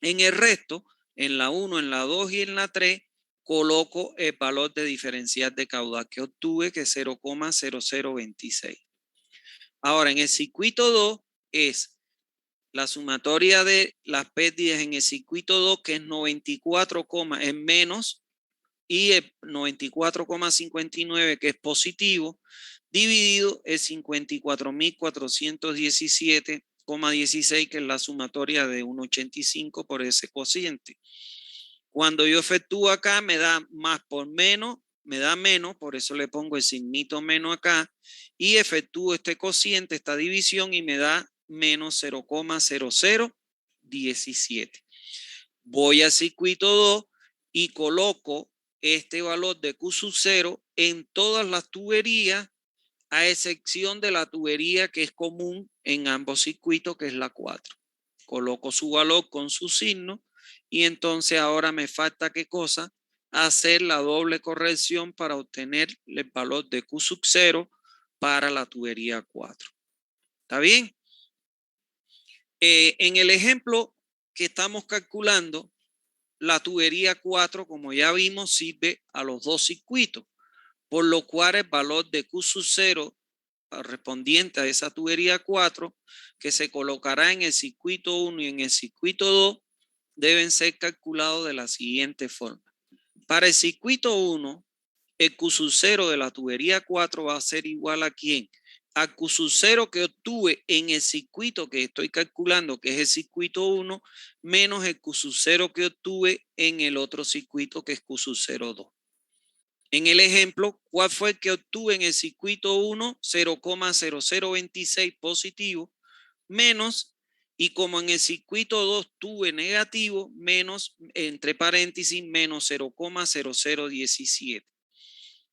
En el resto, en la 1, en la 2 y en la 3, coloco el valor de diferencial de caudal que obtuve, que es 0,0026. Ahora, en el circuito 2 es la sumatoria de las pérdidas en el circuito 2, que es 94, es menos, y el 94,59, que es positivo, dividido el 54.417,16, que es la sumatoria de 1,85 por ese cociente. Cuando yo efectúo acá, me da más por menos, me da menos, por eso le pongo el signito menos acá, y efectúo este cociente, esta división, y me da menos 0,0017. Voy al circuito 2 y coloco este valor de Q sub 0 en todas las tuberías, a excepción de la tubería que es común en ambos circuitos, que es la 4. Coloco su valor con su signo y entonces ahora me falta ¿qué cosa? Hacer la doble corrección para obtener el valor de Q sub 0 para la tubería 4. ¿Está bien? En el ejemplo que estamos calculando, la tubería 4, como ya vimos, sirve a los dos circuitos, por lo cual el valor de Q sub 0 correspondiente a esa tubería 4, que se colocará en el circuito 1 y en el circuito 2, deben ser calculados de la siguiente forma. Para el circuito 1, el Q sub 0 de la tubería 4 va a ser igual a ¿quién? A Q sub 0 que obtuve en el circuito que estoy calculando, que es el circuito 1, menos el Q sub 0 que obtuve en el otro circuito, que es Q sub 0,2. En el ejemplo, ¿cuál fue el que obtuve en el circuito 1? 0,0026 positivo, menos, y como en el circuito 2 tuve negativo, menos, entre paréntesis, menos 0,0017.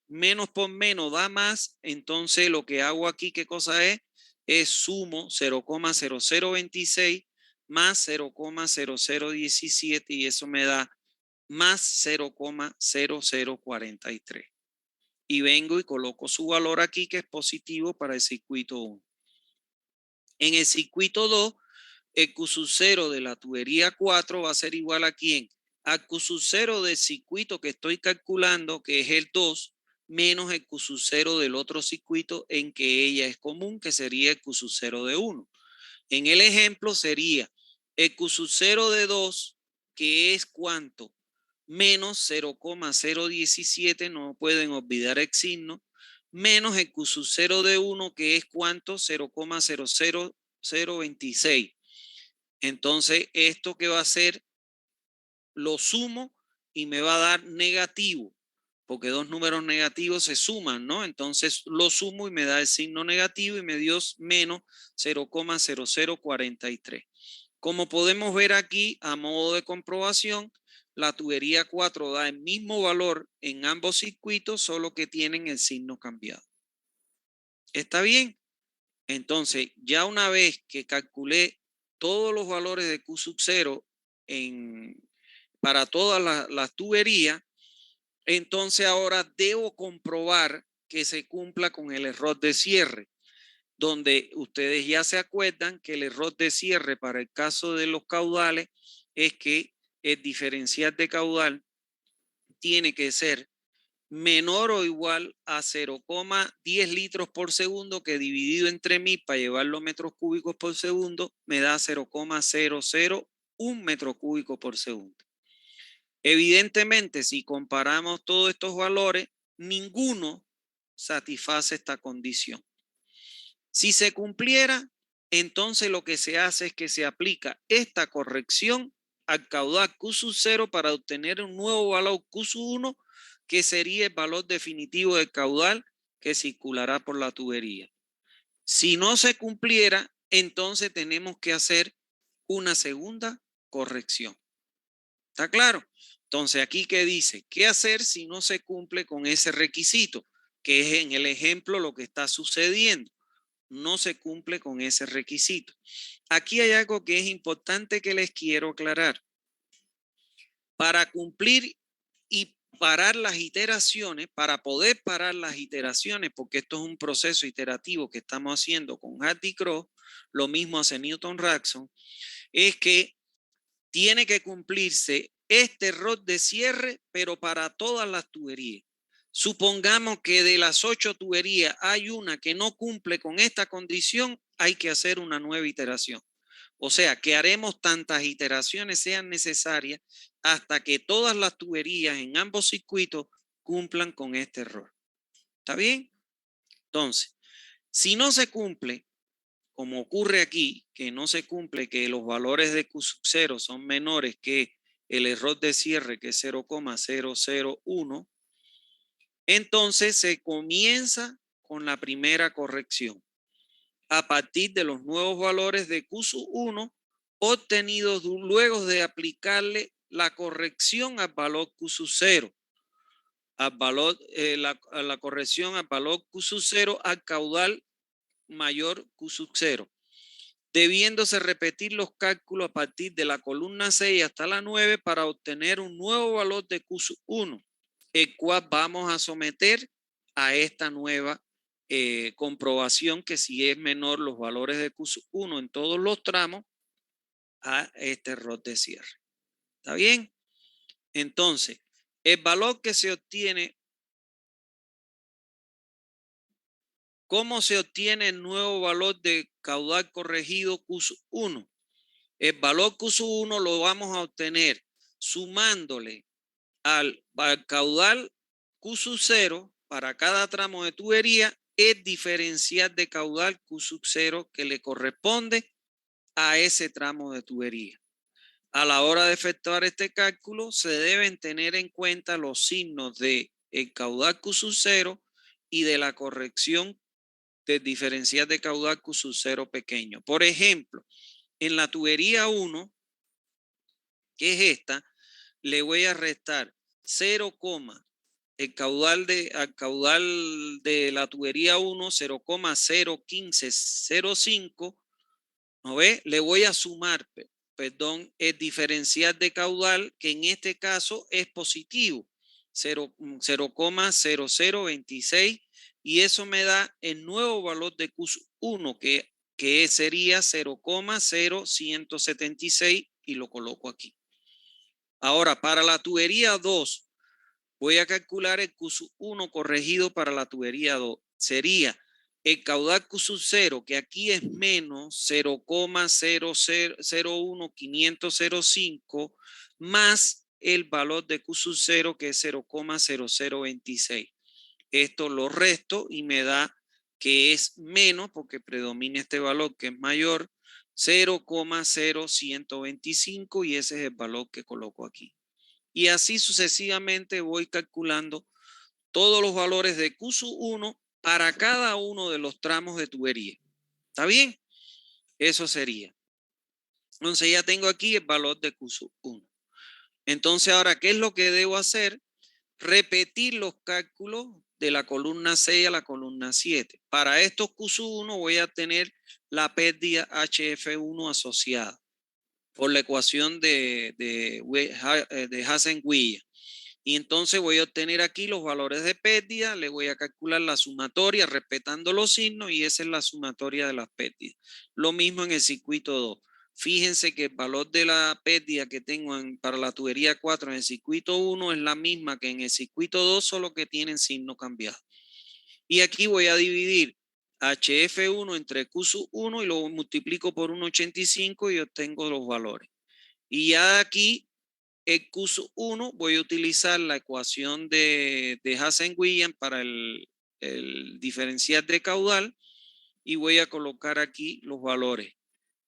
Menos por menos da más, entonces lo que hago aquí, ¿qué cosa es? Es sumo 0,0026 más 0,0017 y eso me da más 0,0043. Y vengo y coloco su valor aquí, que es positivo para el circuito 1. En el circuito 2, el Q sub 0 de la tubería 4 va a ser igual a ¿quién? A Q sub 0 del circuito que estoy calculando, que es el 2, menos el Q sub 0 del otro circuito en que ella es común, que sería el Q sub 0 de 1. En el ejemplo sería el Q sub 0 de 2, que es ¿cuánto? Menos 0,017, no pueden olvidar el signo, menos el Q sub 0 de 1, que es ¿cuánto? 0,00026. Entonces, esto que va a hacer, lo sumo y me va a dar negativo, porque dos números negativos se suman, ¿no? Entonces, lo sumo y me da el signo negativo y me dio menos 0,0043. Como podemos ver aquí, a modo de comprobación, la tubería 4 da el mismo valor en ambos circuitos, solo que tienen el signo cambiado. ¿Está bien? Entonces, ya una vez que calculé todos los valores de Q sub 0 para todas las tuberías, entonces ahora debo comprobar que se cumpla con el error de cierre, donde ustedes ya se acuerdan que el error de cierre para el caso de los caudales es que el diferencial de caudal tiene que ser menor o igual a 0,10 litros por segundo, que dividido entre 1000 para llevarlo a metros cúbicos por segundo me da 0,001 metro cúbico por segundo. Evidentemente, si comparamos todos estos valores, ninguno satisface esta condición. Si se cumpliera, entonces lo que se hace es que se aplica esta corrección al caudal Q sub 0 para obtener un nuevo valor Q sub 1, que sería el valor definitivo del caudal que circulará por la tubería. Si no se cumpliera, entonces tenemos que hacer una segunda corrección. ¿Está claro? Entonces, aquí ¿qué dice? ¿Qué hacer si no se cumple con ese requisito? Que es en el ejemplo lo que está sucediendo. No se cumple con ese requisito. Aquí hay algo que es importante que les quiero aclarar. Para cumplir y parar las iteraciones, para poder parar las iteraciones, porque esto es un proceso iterativo que estamos haciendo con Hardy-Cross, lo mismo hace Newton-Raphson, es que tiene que cumplirse este error de cierre, pero para todas las tuberías. Supongamos que de las 8 tuberías hay una que no cumple con esta condición, hay que hacer una nueva iteración. O sea, que haremos tantas iteraciones sean necesarias hasta que todas las tuberías en ambos circuitos cumplan con este error. ¿Está bien? Entonces, si no se cumple, como ocurre aquí, que no se cumple, que los valores de Q0 son menores que el error de cierre, que es 0,001, entonces se comienza con la primera corrección a partir de los nuevos valores de Q1 obtenidos luego de aplicarle la corrección al valor Q0, al valor, la corrección al valor Q0 al caudal mayor Q0, debiéndose repetir los cálculos a partir de la columna 6 hasta la 9 para obtener un nuevo valor de Q1, el cual vamos a someter a esta nueva comprobación, que si es menor los valores de Q1 en todos los tramos a este error de cierre. ¿Está bien? Entonces, el valor que se obtiene, ¿cómo se obtiene el nuevo valor de caudal corregido Q1? El valor Q1 lo vamos a obtener sumándole al caudal Q0 para cada tramo de tubería el diferencial de caudal Q0 que le corresponde a ese tramo de tubería. A la hora de efectuar este cálculo se deben tener en cuenta los signos de el caudal Q0 y de la corrección del diferencial de caudal Q0 pequeño. Por ejemplo, en la tubería 1, que es esta, le voy a restar 0, al caudal de la tubería 1, 0,01505, ¿no ve? Le voy a sumar, perdón, el diferencial de caudal, que en este caso es positivo, 0,0026, y eso me da el nuevo valor de Q1, que sería 0,0176, y lo coloco aquí. Ahora, para la tubería 2, voy a calcular el Q1 corregido para la tubería 2. Sería el caudal Q0, que aquí es menos 0,001,505, más el valor de Q0, que es 0,0026. Esto lo resto y me da que es menos, porque predomina este valor que es mayor, 0,0125, y ese es el valor que coloco aquí. Y así sucesivamente voy calculando todos los valores de Q1 para cada uno de los tramos de tubería. ¿Está bien? Eso sería. Entonces ya tengo aquí el valor de Q1. Entonces ahora, ¿qué es lo que debo hacer? Repetir los cálculos de la columna 6 a la columna 7. Para estos Q1 voy a tener la pérdida HF1 asociada por la ecuación de Hazen-Wigner. Y entonces voy a obtener aquí los valores de pérdida, le voy a calcular la sumatoria respetando los signos, y esa es la sumatoria de las pérdidas. Lo mismo en el circuito 2. Fíjense que el valor de la pérdida que tengo para la tubería 4 en el circuito 1 es la misma que en el circuito 2, solo que tienen signo cambiado. Y aquí voy a dividir HF1 entre Q1 y lo multiplico por 1,85 y obtengo los valores. Y ya aquí el Q1 voy a utilizar la ecuación de Hazen-Wigner para el diferencial de caudal, y voy a colocar aquí los valores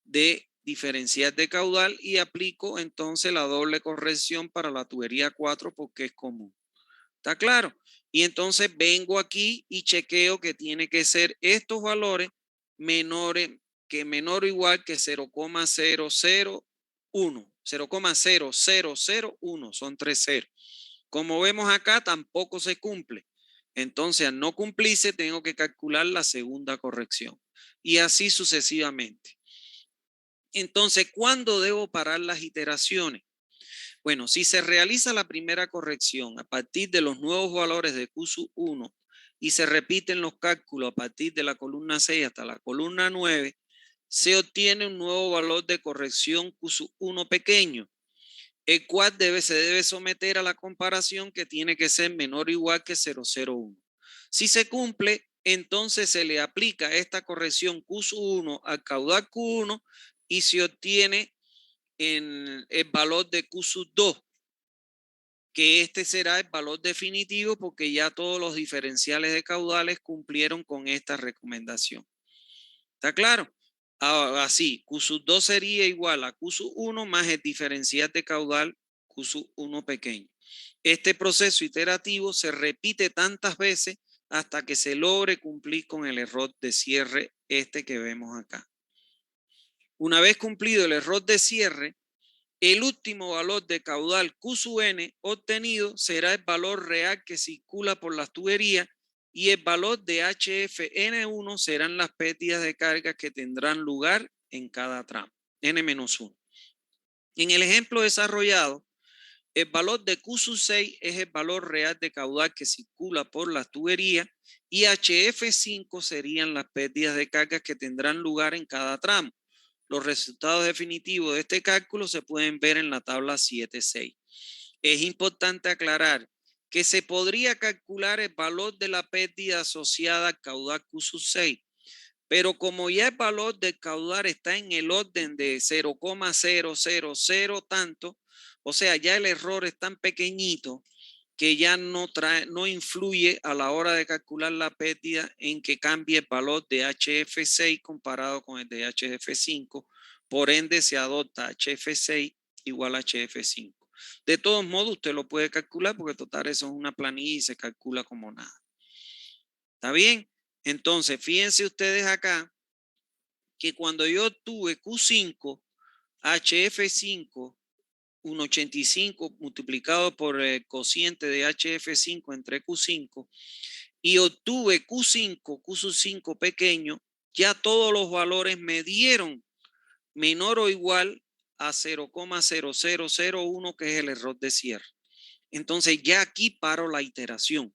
de diferencial de caudal y aplico entonces la doble corrección para la tubería 4 porque es común. ¿Está claro? Y entonces vengo aquí y chequeo que tiene que ser estos valores menores, que menor o igual que 0,001. 0,0001, son 3 ceros. Como vemos acá, tampoco se cumple. Entonces, al no cumplirse, tengo que calcular la segunda corrección. Y así sucesivamente. Entonces, ¿cuándo debo parar las iteraciones? Bueno, si se realiza la primera corrección a partir de los nuevos valores de Q1 y se repiten los cálculos a partir de la columna 6 hasta la columna 9, se obtiene un nuevo valor de corrección Q1 pequeño. el cual se debe someter a la comparación que tiene que ser menor o igual que 0,01. Si se cumple, entonces se le aplica esta corrección Q1 al caudal Q1 y se obtiene en el valor de Q2, que este será el valor definitivo porque ya todos los diferenciales de caudales cumplieron con esta recomendación. ¿Está claro? Así, Q2 sería igual a Q1 más el diferencial de caudal Q1 pequeño. Este proceso iterativo se repite tantas veces hasta que se logre cumplir con el error de cierre que vemos acá. Una vez cumplido el error de cierre, el último valor de caudal Q sub n obtenido será el valor real que circula por las tuberías y el valor de HFN1 serán las pérdidas de carga que tendrán lugar en cada tramo, N-1. En el ejemplo desarrollado, el valor de Q sub 6 es el valor real de caudal que circula por las tuberías y HF5 serían las pérdidas de carga que tendrán lugar en cada tramo. Los resultados definitivos de este cálculo se pueden ver en la tabla 7.6. Es importante aclarar que se podría calcular el valor de la pérdida asociada al caudal Q sub 6, pero como ya el valor del caudal está en el orden de 0,000 tanto, o sea, ya el error es tan pequeñito que ya no influye a la hora de calcular la pérdida en que cambie el valor de HF6 comparado con el de HF5. Por ende, se adopta HF6 igual a HF5. De todos modos, usted lo puede calcular porque total eso es una planilla y se calcula como nada. ¿Está bien? Entonces, fíjense ustedes acá que cuando yo tuve Q5, HF5, 1,85 multiplicado por el cociente de HF5 entre Q5 y obtuve Q5, Q sub 5 pequeño, ya todos los valores me dieron menor o igual a 0,0001, que es el error de cierre. Entonces ya aquí paro la iteración.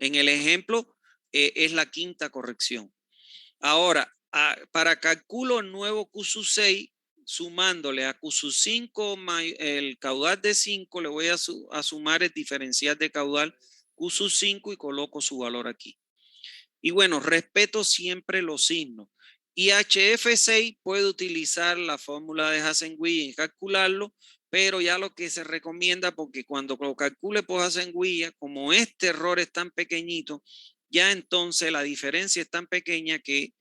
En el ejemplo es la quinta corrección. Ahora, para cálculo nuevo Q sub 6, sumándole a Q sub 5 el caudal de 5, le voy a sumar el diferencial de caudal Q sub 5 y coloco su valor aquí. Y bueno, respeto siempre los signos. Y HF6 puede utilizar la fórmula de Hasen-Wigner y calcularlo, pero ya lo que se recomienda, porque cuando lo calcule por Hasen-Wigner, como este error es tan pequeñito, ya entonces la diferencia es tan pequeña que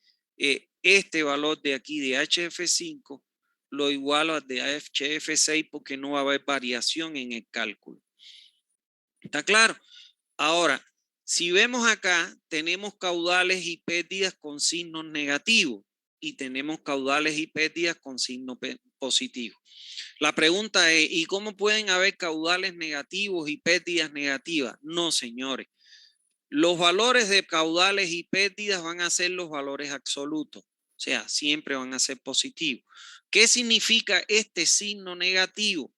este valor de aquí de HF5 lo igualo al de HF6 porque no va a haber variación en el cálculo. ¿Está claro? Ahora, si vemos acá, tenemos caudales y pérdidas con signos negativos y tenemos caudales y pérdidas con signo positivo. La pregunta es, ¿y cómo pueden haber caudales negativos y pérdidas negativas? No, señores. Los valores de caudales y pérdidas van a ser los valores absolutos. O sea, siempre van a ser positivos. ¿Qué significa este signo negativo?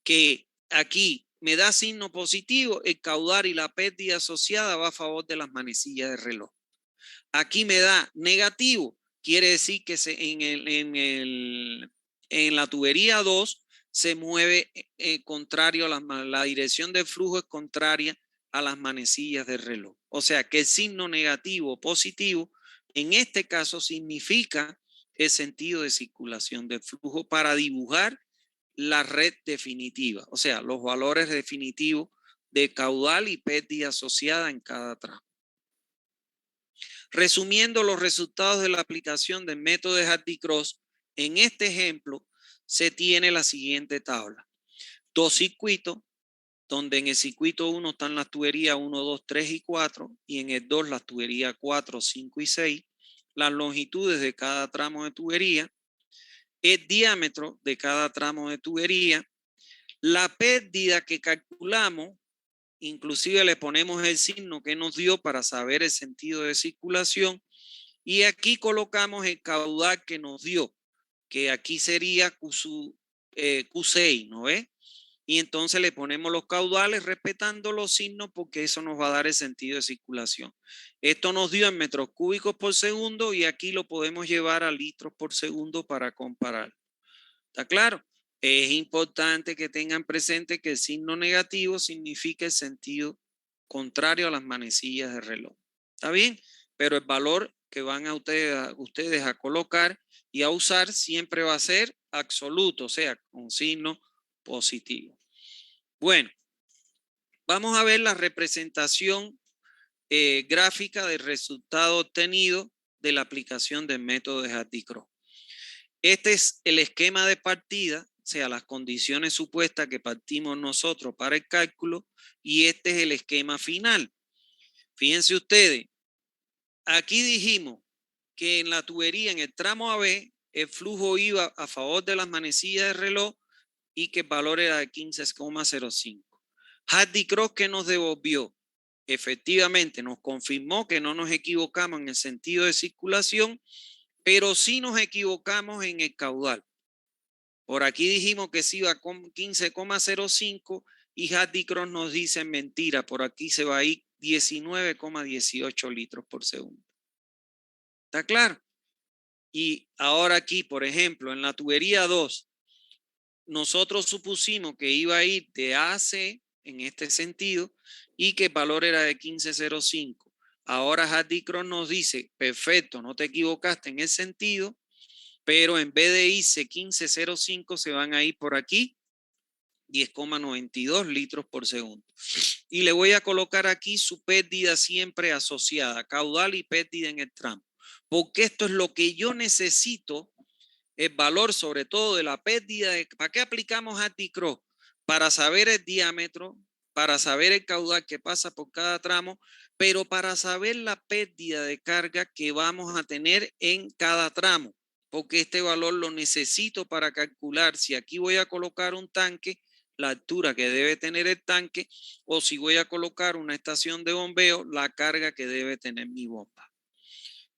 Que aquí me da signo positivo, el caudal y la pérdida asociada va a favor de las manecillas de reloj. Aquí me da negativo, quiere decir que en la tubería 2 se mueve contrario a la dirección del flujo es contraria a las manecillas del reloj. O sea que el signo negativo o positivo en este caso significa el sentido de circulación del flujo para dibujar la red definitiva, o sea, los valores definitivos de caudal y pérdida asociada en cada tramo. Resumiendo los resultados de la aplicación del método de Hardy-Cross, en este ejemplo se tiene la siguiente tabla. Dos circuitos, donde en el circuito 1 están las tuberías 1, 2, 3 y 4, y en el 2 las tuberías 4, 5 y 6, las longitudes de cada tramo de tubería, el diámetro de cada tramo de tubería, la pérdida que calculamos, inclusive le ponemos el signo que nos dio para saber el sentido de circulación, y aquí colocamos el caudal que nos dio, que aquí sería Q6, ¿no ves? Y entonces le ponemos los caudales respetando los signos porque eso nos va a dar el sentido de circulación. Esto nos dio en metros cúbicos por segundo y aquí lo podemos llevar a litros por segundo para comparar. ¿Está claro? Es importante que tengan presente que el signo negativo significa el sentido contrario a las manecillas de reloj. ¿Está bien? Pero el valor que van a ustedes a colocar y a usar siempre va a ser absoluto, o sea, con signo positivo. Bueno, vamos a ver la representación gráfica del resultado obtenido de la aplicación del método de Hardy-Cross. Este es el esquema de partida, o sea, las condiciones supuestas que partimos nosotros para el cálculo, y este es el esquema final. Fíjense ustedes, aquí dijimos que en la tubería, en el tramo AB, el flujo iba a favor de las manecillas de reloj y que el valor era de 15,05. Hardy-Cross, ¿qué nos devolvió? Efectivamente, nos confirmó que no nos equivocamos en el sentido de circulación, pero sí nos equivocamos en el caudal. Por aquí dijimos que se iba con 15,05 y Hardy-Cross nos dice mentira, por aquí se va a ir 19,18 litros por segundo. ¿Está claro? Y ahora aquí, por ejemplo, en la tubería 2, nosotros supusimos que iba a ir de A a C en este sentido y que el valor era de 15,05. Ahora Hardy-Cross nos dice, perfecto, no te equivocaste en ese sentido, pero en vez de irse 15,05 se van a ir por aquí 10,92 litros por segundo. Y le voy a colocar aquí su pérdida siempre asociada, caudal y pérdida en el tramo, porque esto es lo que yo necesito, el valor sobre todo de la pérdida. ¿Para qué aplicamos Hardy-Cross? Para saber el diámetro, para saber el caudal que pasa por cada tramo, pero para saber la pérdida de carga que vamos a tener en cada tramo, porque este valor lo necesito para calcular si aquí voy a colocar un tanque, la altura que debe tener el tanque, o si voy a colocar una estación de bombeo, la carga que debe tener mi bomba.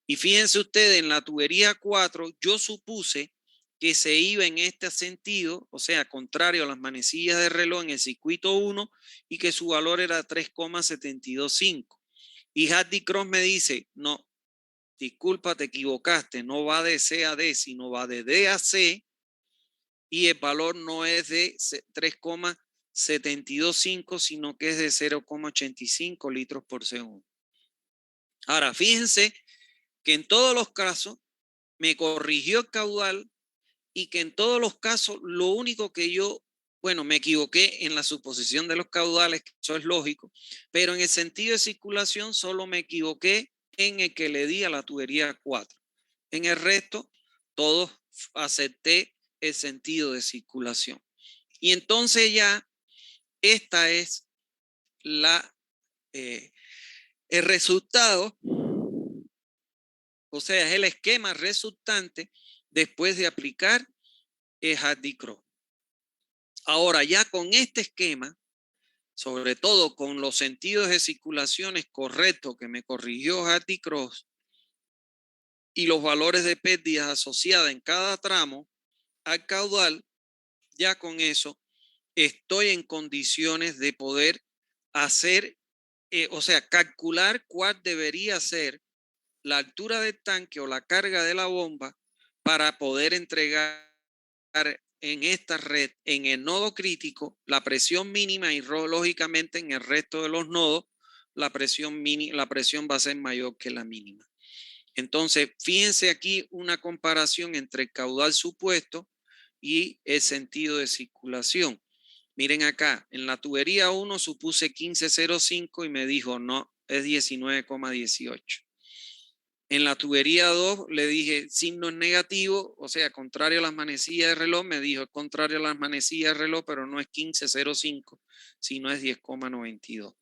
Y fíjense ustedes, en la tubería 4, yo supuse que se iba en este sentido, o sea, contrario a las manecillas de reloj en el circuito 1, y que su valor era 3,725. Y Hardy-Cross me dice, no, disculpa, te equivocaste, no va de C a D, sino va de D a C, y el valor no es de 3,725, sino que es de 0,85 litros por segundo. Ahora, fíjense que en todos los casos me corrigió el caudal y que en todos los casos lo único que yo, bueno, me equivoqué en la suposición de los caudales, que eso es lógico, pero en el sentido de circulación solo me equivoqué en el que le di a la tubería 4. En el resto, todos acepté el sentido de circulación. Y entonces ya esta es el resultado, o sea, es el esquema resultante después de aplicar el Hardy-Cross. Ahora, ya con este esquema, sobre todo con los sentidos de circulaciones correctos que me corrigió Hardy-Cross y los valores de pérdidas asociadas en cada tramo al caudal, ya con eso estoy en condiciones de poder hacer, o sea, calcular cuál debería ser la altura del tanque o la carga de la bomba para poder entregar en esta red, en el nodo crítico, la presión mínima, y lógicamente en el resto de los nodos, la presión va a ser mayor que la mínima. Entonces, fíjense aquí una comparación entre el caudal supuesto y el sentido de circulación. Miren acá, en la tubería 1 supuse 15,05 y me dijo no, es 19,18. En la tubería 2 le dije signo es negativo, o sea, contrario a las manecillas de reloj, me dijo contrario a las manecillas de reloj, pero no es 15,05, sino es 10,92.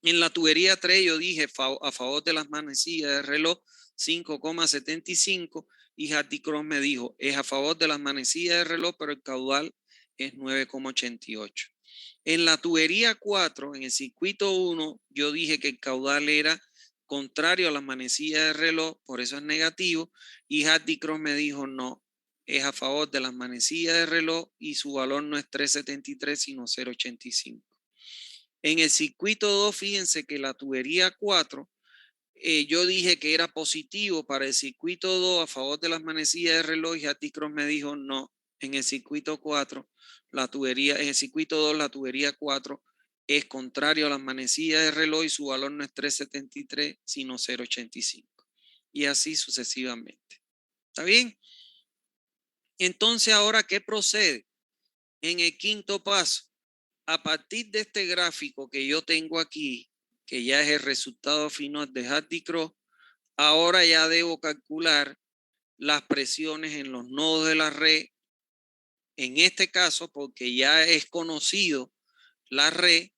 En la tubería 3 yo dije a favor de las manecillas de reloj 5,75 y Hardy-Cross me dijo es a favor de las manecillas de reloj, pero el caudal es 9,88. En la tubería 4, en el circuito 1, yo dije que el caudal era contrario a las manecillas de reloj, por eso es negativo, y Hardy-Cross me dijo no, es a favor de las manecillas de reloj y su valor no es 3,73 sino 0,85. En el circuito 2, fíjense que la tubería 4, yo dije que era positivo para el circuito 2 a favor de las manecillas de reloj y Hardy-Cross me dijo no, En el circuito 4, en el circuito 2, la tubería 4 es contrario a las manecillas de reloj y su valor no es 373, sino 0,85. Y así sucesivamente. ¿Está bien? Entonces, ahora, ¿qué procede? En el quinto paso, a partir de este gráfico que yo tengo aquí, que ya es el resultado final de Hardy-Cross, ahora ya debo calcular las presiones en los nodos de la red. En este caso, porque ya es conocido la red,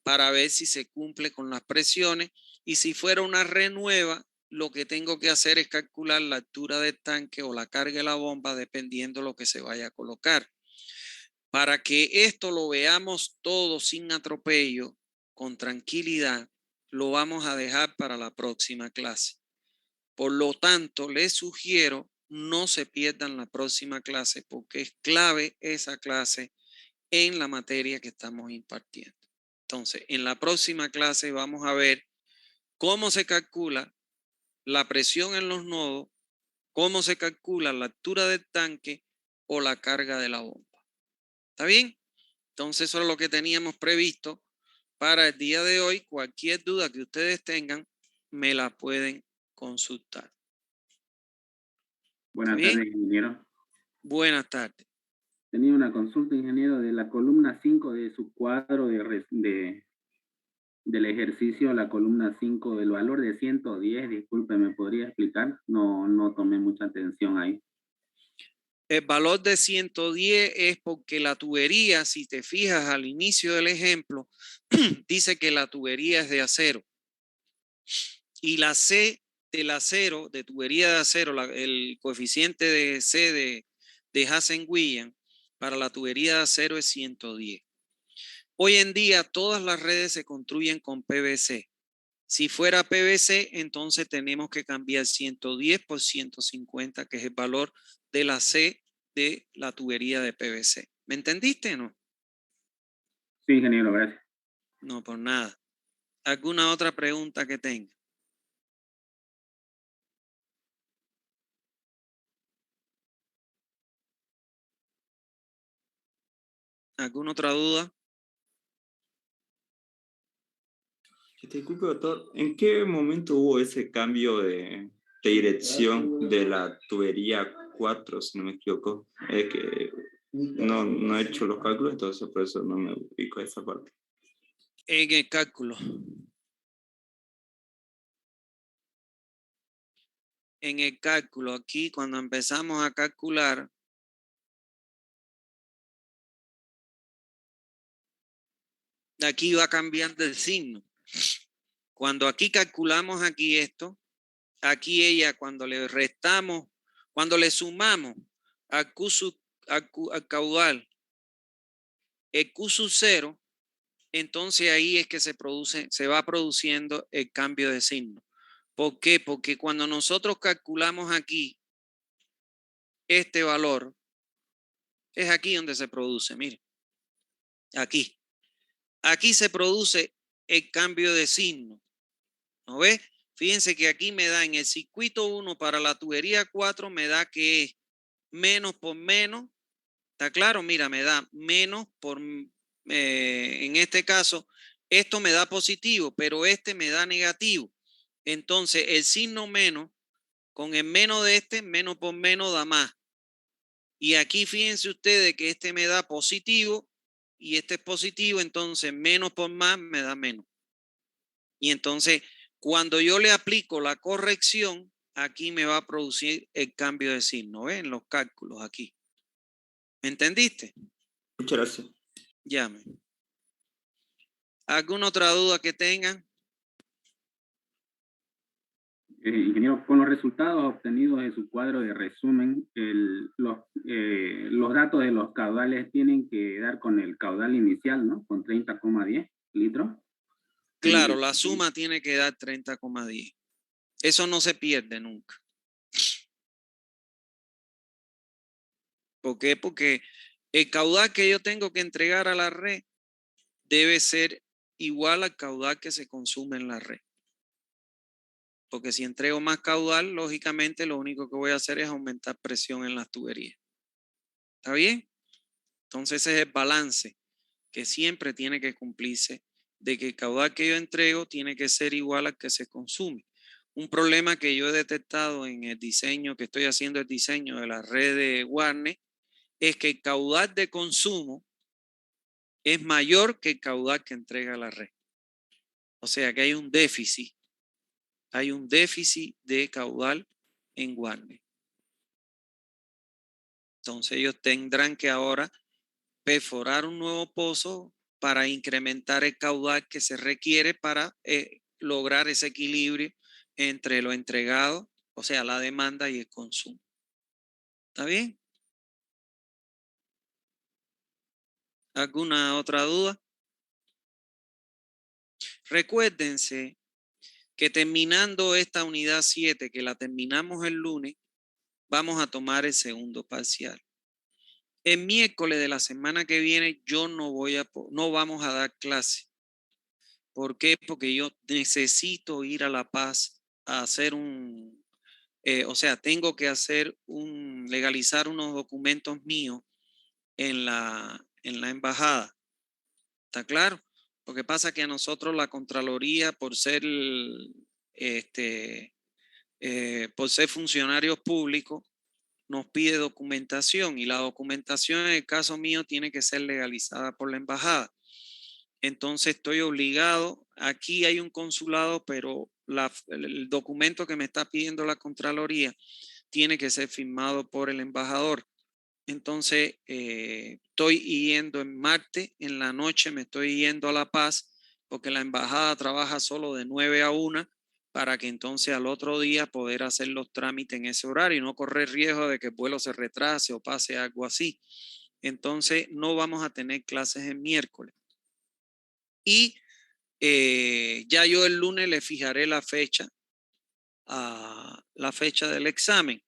para ver si se cumple con las presiones. Y si fuera una red nueva, lo que tengo que hacer es calcular la altura del tanque o la carga de la bomba, dependiendo de lo que se vaya a colocar. Para que esto lo veamos todo sin atropello, con tranquilidad, lo vamos a dejar para la próxima clase. Por lo tanto, les sugiero no se pierdan la próxima clase, porque es clave esa clase en la materia que estamos impartiendo. Entonces, en la próxima clase vamos a ver cómo se calcula la presión en los nodos, cómo se calcula la altura del tanque o la carga de la bomba. ¿Está bien? Entonces, eso es lo que teníamos previsto para el día de hoy. Cualquier duda que ustedes tengan, me la pueden consultar. Buenas tardes, ingeniero. Buenas tardes. Tenía una consulta, ingeniero, de la columna 5 de su cuadro del ejercicio, la columna 5, del valor de 110, disculpe, ¿me podría explicar? No tomé mucha atención ahí. El valor de 110 es porque la tubería, si te fijas al inicio del ejemplo, dice que la tubería es de acero. Y la C del acero, de tubería de acero, el coeficiente de C de Hazen-Williams para la tubería de acero es 110. Hoy en día todas las redes se construyen con PVC. Si fuera PVC, entonces tenemos que cambiar 110 por 150, que es el valor de la C de la tubería de PVC. ¿Me entendiste o no? Sí, ingeniero, gracias. No, por nada. ¿Alguna otra pregunta que tenga? ¿Alguna otra duda? Disculpe, doctor, ¿en qué momento hubo ese cambio de dirección de la tubería 4, si no me equivoco? Es que no he hecho los cálculos, entonces por eso no me ubico a esa parte. En el cálculo. En el cálculo, aquí cuando empezamos a calcular, aquí va cambiando el signo. Cuando aquí calculamos aquí esto, aquí ella cuando le restamos, cuando le sumamos al caudal el Q sub 0, entonces ahí es que se va produciendo el cambio de signo. ¿Por qué? Porque cuando nosotros calculamos aquí este valor, es aquí donde se produce, miren, aquí. Aquí se produce el cambio de signo. ¿No ves? Fíjense que aquí me da en el circuito 1 para la tubería 4, me da que es menos por menos. ¿Está claro? Mira, me da menos por, en este caso, esto me da positivo, pero este me da negativo. Entonces, el signo menos, con el menos de este, menos por menos da más. Y aquí fíjense ustedes que este me da positivo y este es positivo, entonces menos por más me da menos. Y entonces, cuando yo le aplico la corrección, aquí me va a producir el cambio de signo, ¿ven? En los cálculos aquí. ¿Me entendiste? Muchas gracias. Llame. ¿Alguna otra duda que tengan? Ingeniero, con los resultados obtenidos de su cuadro de resumen, los datos de los caudales tienen que dar con el caudal inicial, ¿no? Con 30,10 litros. Claro, la suma tiene que dar 30,10. Eso no se pierde nunca. ¿Por qué? Porque el caudal que yo tengo que entregar a la red debe ser igual al caudal que se consume en la red. Porque si entrego más caudal, lógicamente lo único que voy a hacer es aumentar presión en las tuberías. ¿Está bien? Entonces ese es el balance que siempre tiene que cumplirse, de que el caudal que yo entrego tiene que ser igual al que se consume. Un problema que yo he detectado en el diseño, que estoy haciendo el diseño de la red de Warner, es que el caudal de consumo es mayor que el caudal que entrega la red. O sea que hay un déficit. Hay un déficit de caudal en Warner. Entonces ellos tendrán que ahora perforar un nuevo pozo para incrementar el caudal que se requiere para lograr ese equilibrio entre lo entregado, o sea, la demanda y el consumo. ¿Está bien? ¿Alguna otra duda? Recuérdense que terminando esta unidad 7, que la terminamos el lunes, vamos a tomar el segundo parcial. El miércoles de la semana que viene yo no vamos a dar clase. ¿Por qué? Porque yo necesito ir a La Paz a hacer tengo que legalizar unos documentos míos en la embajada. ¿Está claro? Lo que pasa es que a nosotros la Contraloría, por ser funcionarios públicos, nos pide documentación y la documentación en el caso mío tiene que ser legalizada por la embajada. Entonces estoy obligado, aquí hay un consulado, pero el documento que me está pidiendo la Contraloría tiene que ser firmado por el embajador. Entonces estoy yendo en martes, en la noche me estoy yendo a La Paz, porque la embajada trabaja solo de 9 a 1, para que entonces al otro día poder hacer los trámites en ese horario y no correr riesgo de que el vuelo se retrase o pase algo así. Entonces no vamos a tener clases el miércoles. Y ya yo el lunes le fijaré la fecha del examen.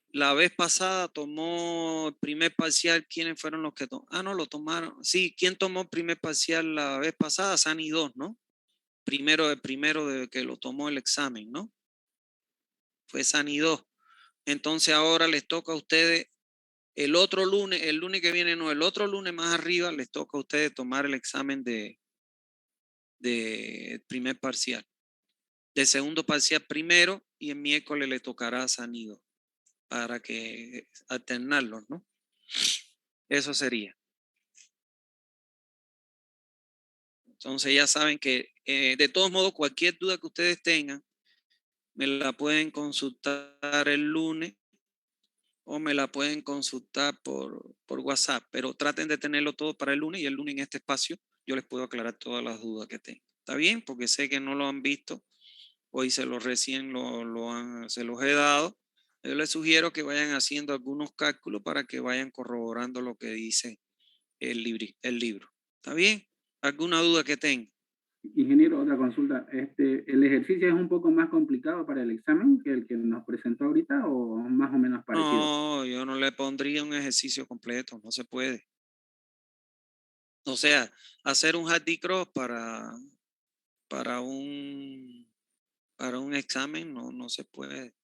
La vez pasada tomó el primer parcial. ¿Quiénes fueron los que tomaron? Ah, no, lo tomaron. Sí, ¿quién tomó el primer parcial la vez pasada? Sani 2, ¿no? El primero de que lo tomó el examen, ¿no? Fue Sani 2. Entonces ahora les toca a ustedes el otro lunes, el lunes que viene, no, el otro lunes más arriba les toca a ustedes tomar el examen de primer parcial. De segundo parcial primero y el miércoles le tocará a Sani 2 para que alternarlos, ¿no? Eso sería. Entonces ya saben que de todos modos cualquier duda que ustedes tengan me la pueden consultar el lunes o me la pueden consultar por WhatsApp, pero traten de tenerlo todo para el lunes y el lunes en este espacio yo les puedo aclarar todas las dudas que tengan. ¿Está bien? Porque sé que no lo han visto, hoy se los he dado. Yo les sugiero que vayan haciendo algunos cálculos para que vayan corroborando lo que dice el libro. ¿Está bien? ¿Alguna duda que tengan? Ingeniero, otra consulta. ¿El ejercicio es un poco más complicado para el examen que el que nos presentó ahorita o más o menos parecido? No, yo no le pondría un ejercicio completo, no se puede. O sea, hacer un Hardy Cross para un examen no se puede.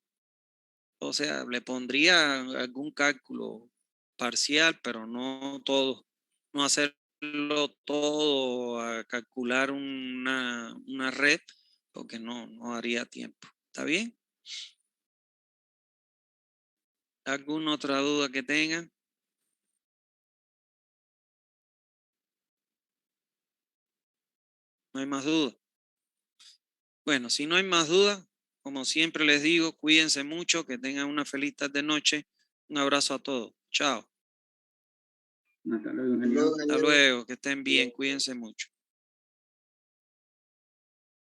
O sea, le pondría algún cálculo parcial, pero no todo. No hacerlo todo a calcular una red, porque no haría tiempo. ¿Está bien? ¿Alguna otra duda que tengan? ¿No hay más dudas? Bueno, si no hay más dudas, como siempre les digo, cuídense mucho, que tengan una feliz tarde noche. Un abrazo a todos. Chao. Hasta luego, ingeniero. Hasta luego, que estén bien, cuídense mucho.